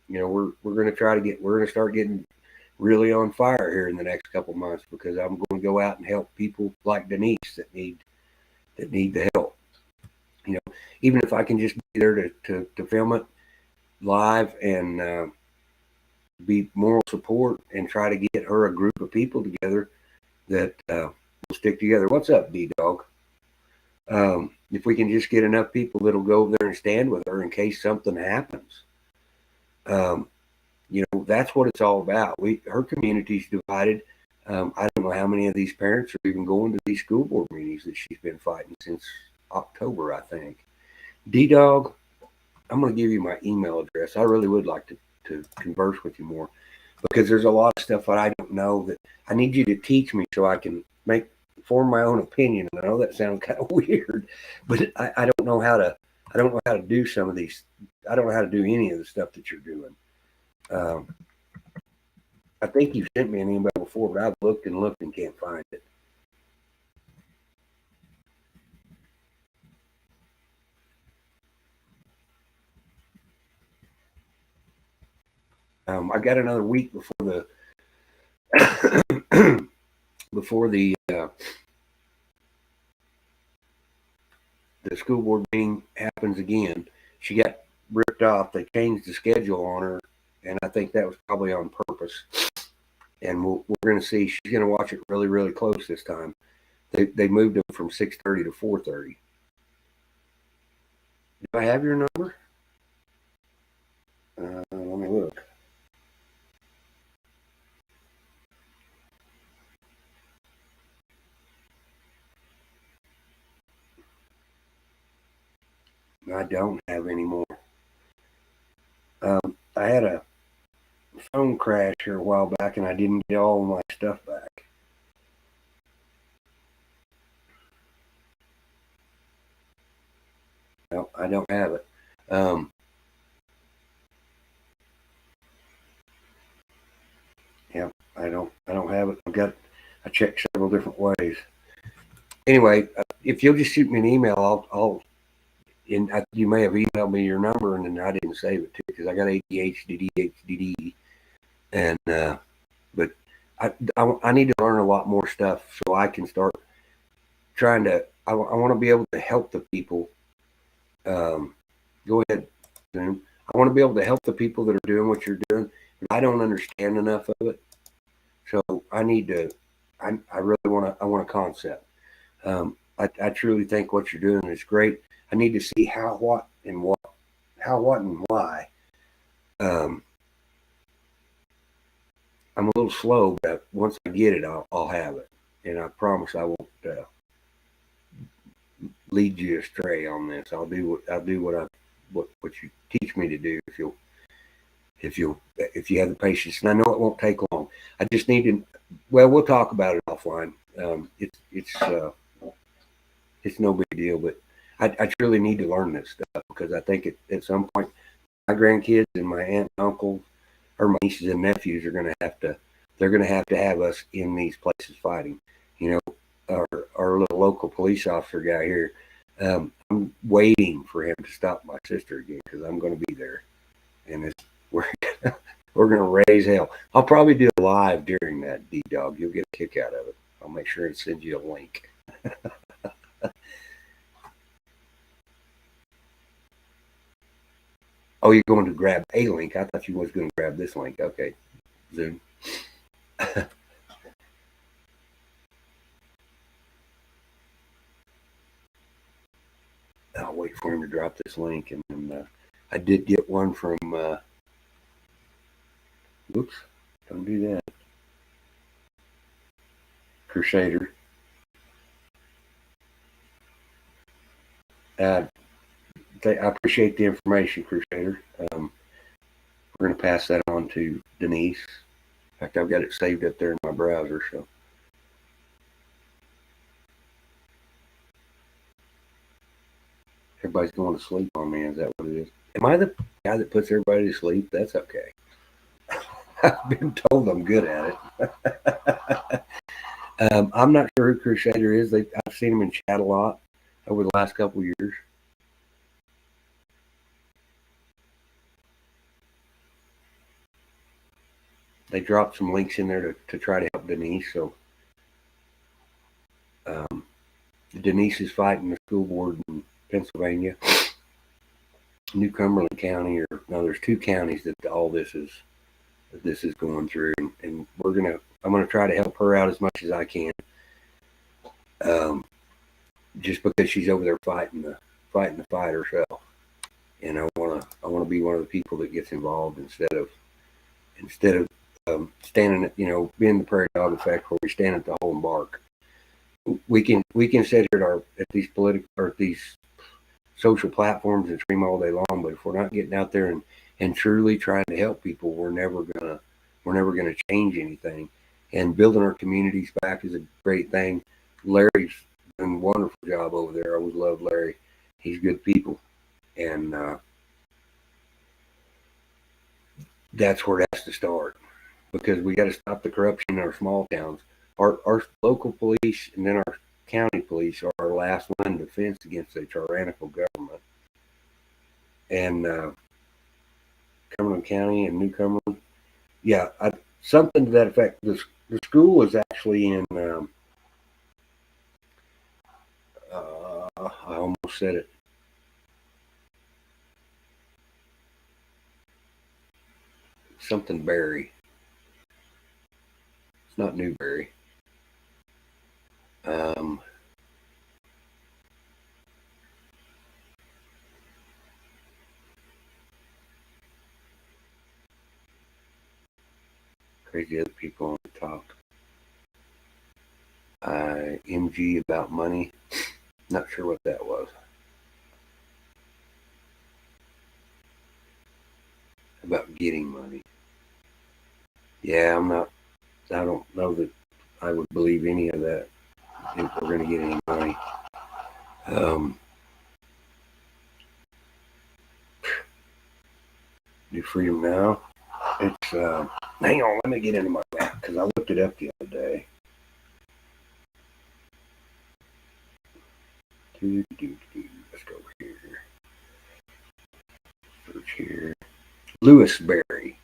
we're going to start getting really on fire here in the next couple months, because I'm going to go out and help people like Denise that need the help. Even if I can just be there to film it live and be moral support and try to get her a group of people together that will stick together. What's up, D-Dog? If we can just get enough people that'll go over there and stand with her in case something happens. That's what it's all about. Her community's divided. I don't know how many of these parents are even going to these school board meetings that she's been fighting since October, I think. D-Dog, I'm going to give you my email address. I really would like to converse with you more, because there's a lot of stuff that I don't know that I need you to teach me so I can form my own opinion. And I know that sounds kind of weird, but I don't know how to do some of these. I don't know how to do any of the stuff that you're doing. I think you sent me an email before, but I've looked and can't find it. I got another week before the school board meeting happens again. She got ripped off. They changed the schedule on her, and I think that was probably on purpose. And we're going to see. She's going to watch it really, really close this time. They moved them from 6:30 to 4:30. Do I have your number? Let me look. I don't have any more. I had a phone crash here a while back, and I didn't get all my stuff back. No, I don't have it. Yeah, I don't have it. I checked several different ways. Anyway, if you'll just shoot me an email, you may have emailed me your number, and then I didn't save it too because I got ADHD, and but I need to learn a lot more stuff so I can start trying to. I want to be able to help the people. Go ahead, Zoom. I want to be able to help the people that are doing what you're doing. But I don't understand enough of it, so I need to. I really want to. I want a concept. I truly think what you're doing is great. I need to see how, what, and why. I'm a little slow, but once I get it, I'll have it, and I promise I won't lead you astray on this. I'll do what you teach me to do if you have the patience, and I know it won't take long. I just need to. Well, we'll talk about it offline. It's no big deal, but I truly need to learn this stuff because I think at some point my grandkids and my aunt and uncle or my nieces and nephews are going to have to. They're going to have us in these places fighting. You know, our little local police officer guy here. I'm waiting for him to stop my sister again because I'm going to be there, and we're we're going to raise hell. I'll probably do a live during that, D-Dog. You'll get a kick out of it. I'll make sure and send you a link. Oh, you're going to grab a link. I thought you was going to grab this link. Okay, Zoom. I'll wait for him to drop this link, and then I did get one from. Oops, don't do that. Crusader. I appreciate the information, Crusader. We're going to pass that on to Denise. In fact, I've got it saved up there in my browser. So, everybody's going to sleep on me. Is that what it is? Am I the guy that puts everybody to sleep? That's okay. I've been told I'm good at it. I'm not sure who Crusader is. I've seen him in chat a lot over the last couple of years. They dropped some links in there to try to help Denise. So Denise is fighting the school board in Pennsylvania, New Cumberland County, or no, there's two counties that all this is going through, and I'm gonna try to help her out as much as I can. Just because she's over there fighting the fight herself, and I wanna be one of the people that gets involved instead of standing at, being the prairie dog effect where we stand at the hole and bark. We can sit here at these political or these social platforms and scream all day long, but if we're not getting out there and truly trying to help people, we're never gonna change anything. And building our communities back is a great thing. Larry's done a wonderful job over there. I always loved Larry. He's good people, and that's where it has to start, because we got to stop the corruption in our small towns. Our local police and then our county police are our last line of defense against a tyrannical government. And Cumberland County and New Cumberland, yeah, something to that effect. The school is actually in. I almost said it. Something Berry. It's not Newberry. Crazy other people on the top. MG about money. Not sure what that was. About getting money. Yeah, I don't know that I would believe any of that if we're going to get any money. New Freedom Now. It's, hang on, let me get into my map because I looked it up the other day. Let's go over here. Search here. Lewisberry.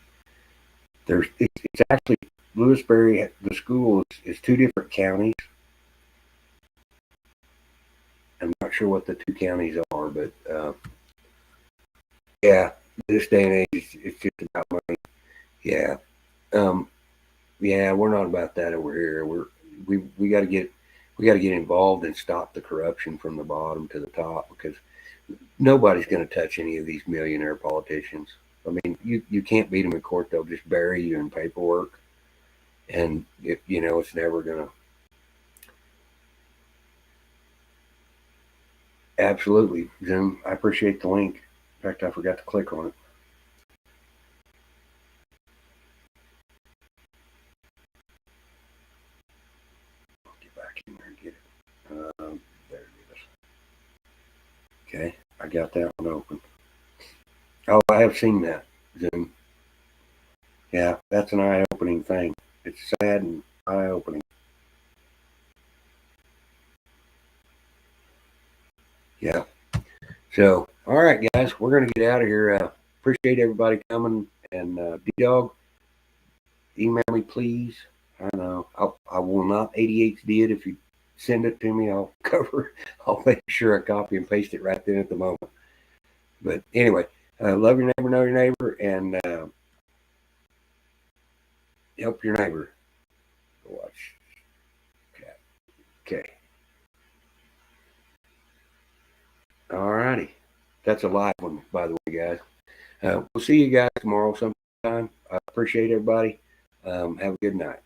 It's actually Lewisberry. The school is two different counties. I'm not sure what the two counties are, but yeah, this day and age, it's just about money. Yeah, yeah, we're not about that over here. We got to get involved and stop the corruption from the bottom to the top because nobody's going to touch any of these millionaire politicians. I mean, you can't beat them in court; they'll just bury you in paperwork, and it's never going to. Absolutely, Zoom. I appreciate the link. In fact, I forgot to click on it. I'll get back in there and get it. There it is. Okay, I got that one open. Oh, I have seen that, Zoom. Yeah, that's an eye-opening thing. It's sad and eye-opening. Yeah. So, all right, guys, we're going to get out of here. Appreciate everybody coming. And D-Dog, email me, please. I know. I will not ADHD it. If you send it to me, I'll I'll make sure I copy and paste it right then at the moment. But anyway, love your neighbor, know your neighbor, and help your neighbor. Watch. Okay. All righty. That's a live one, by the way, guys. We'll see you guys tomorrow sometime. I appreciate everybody. Have a good night.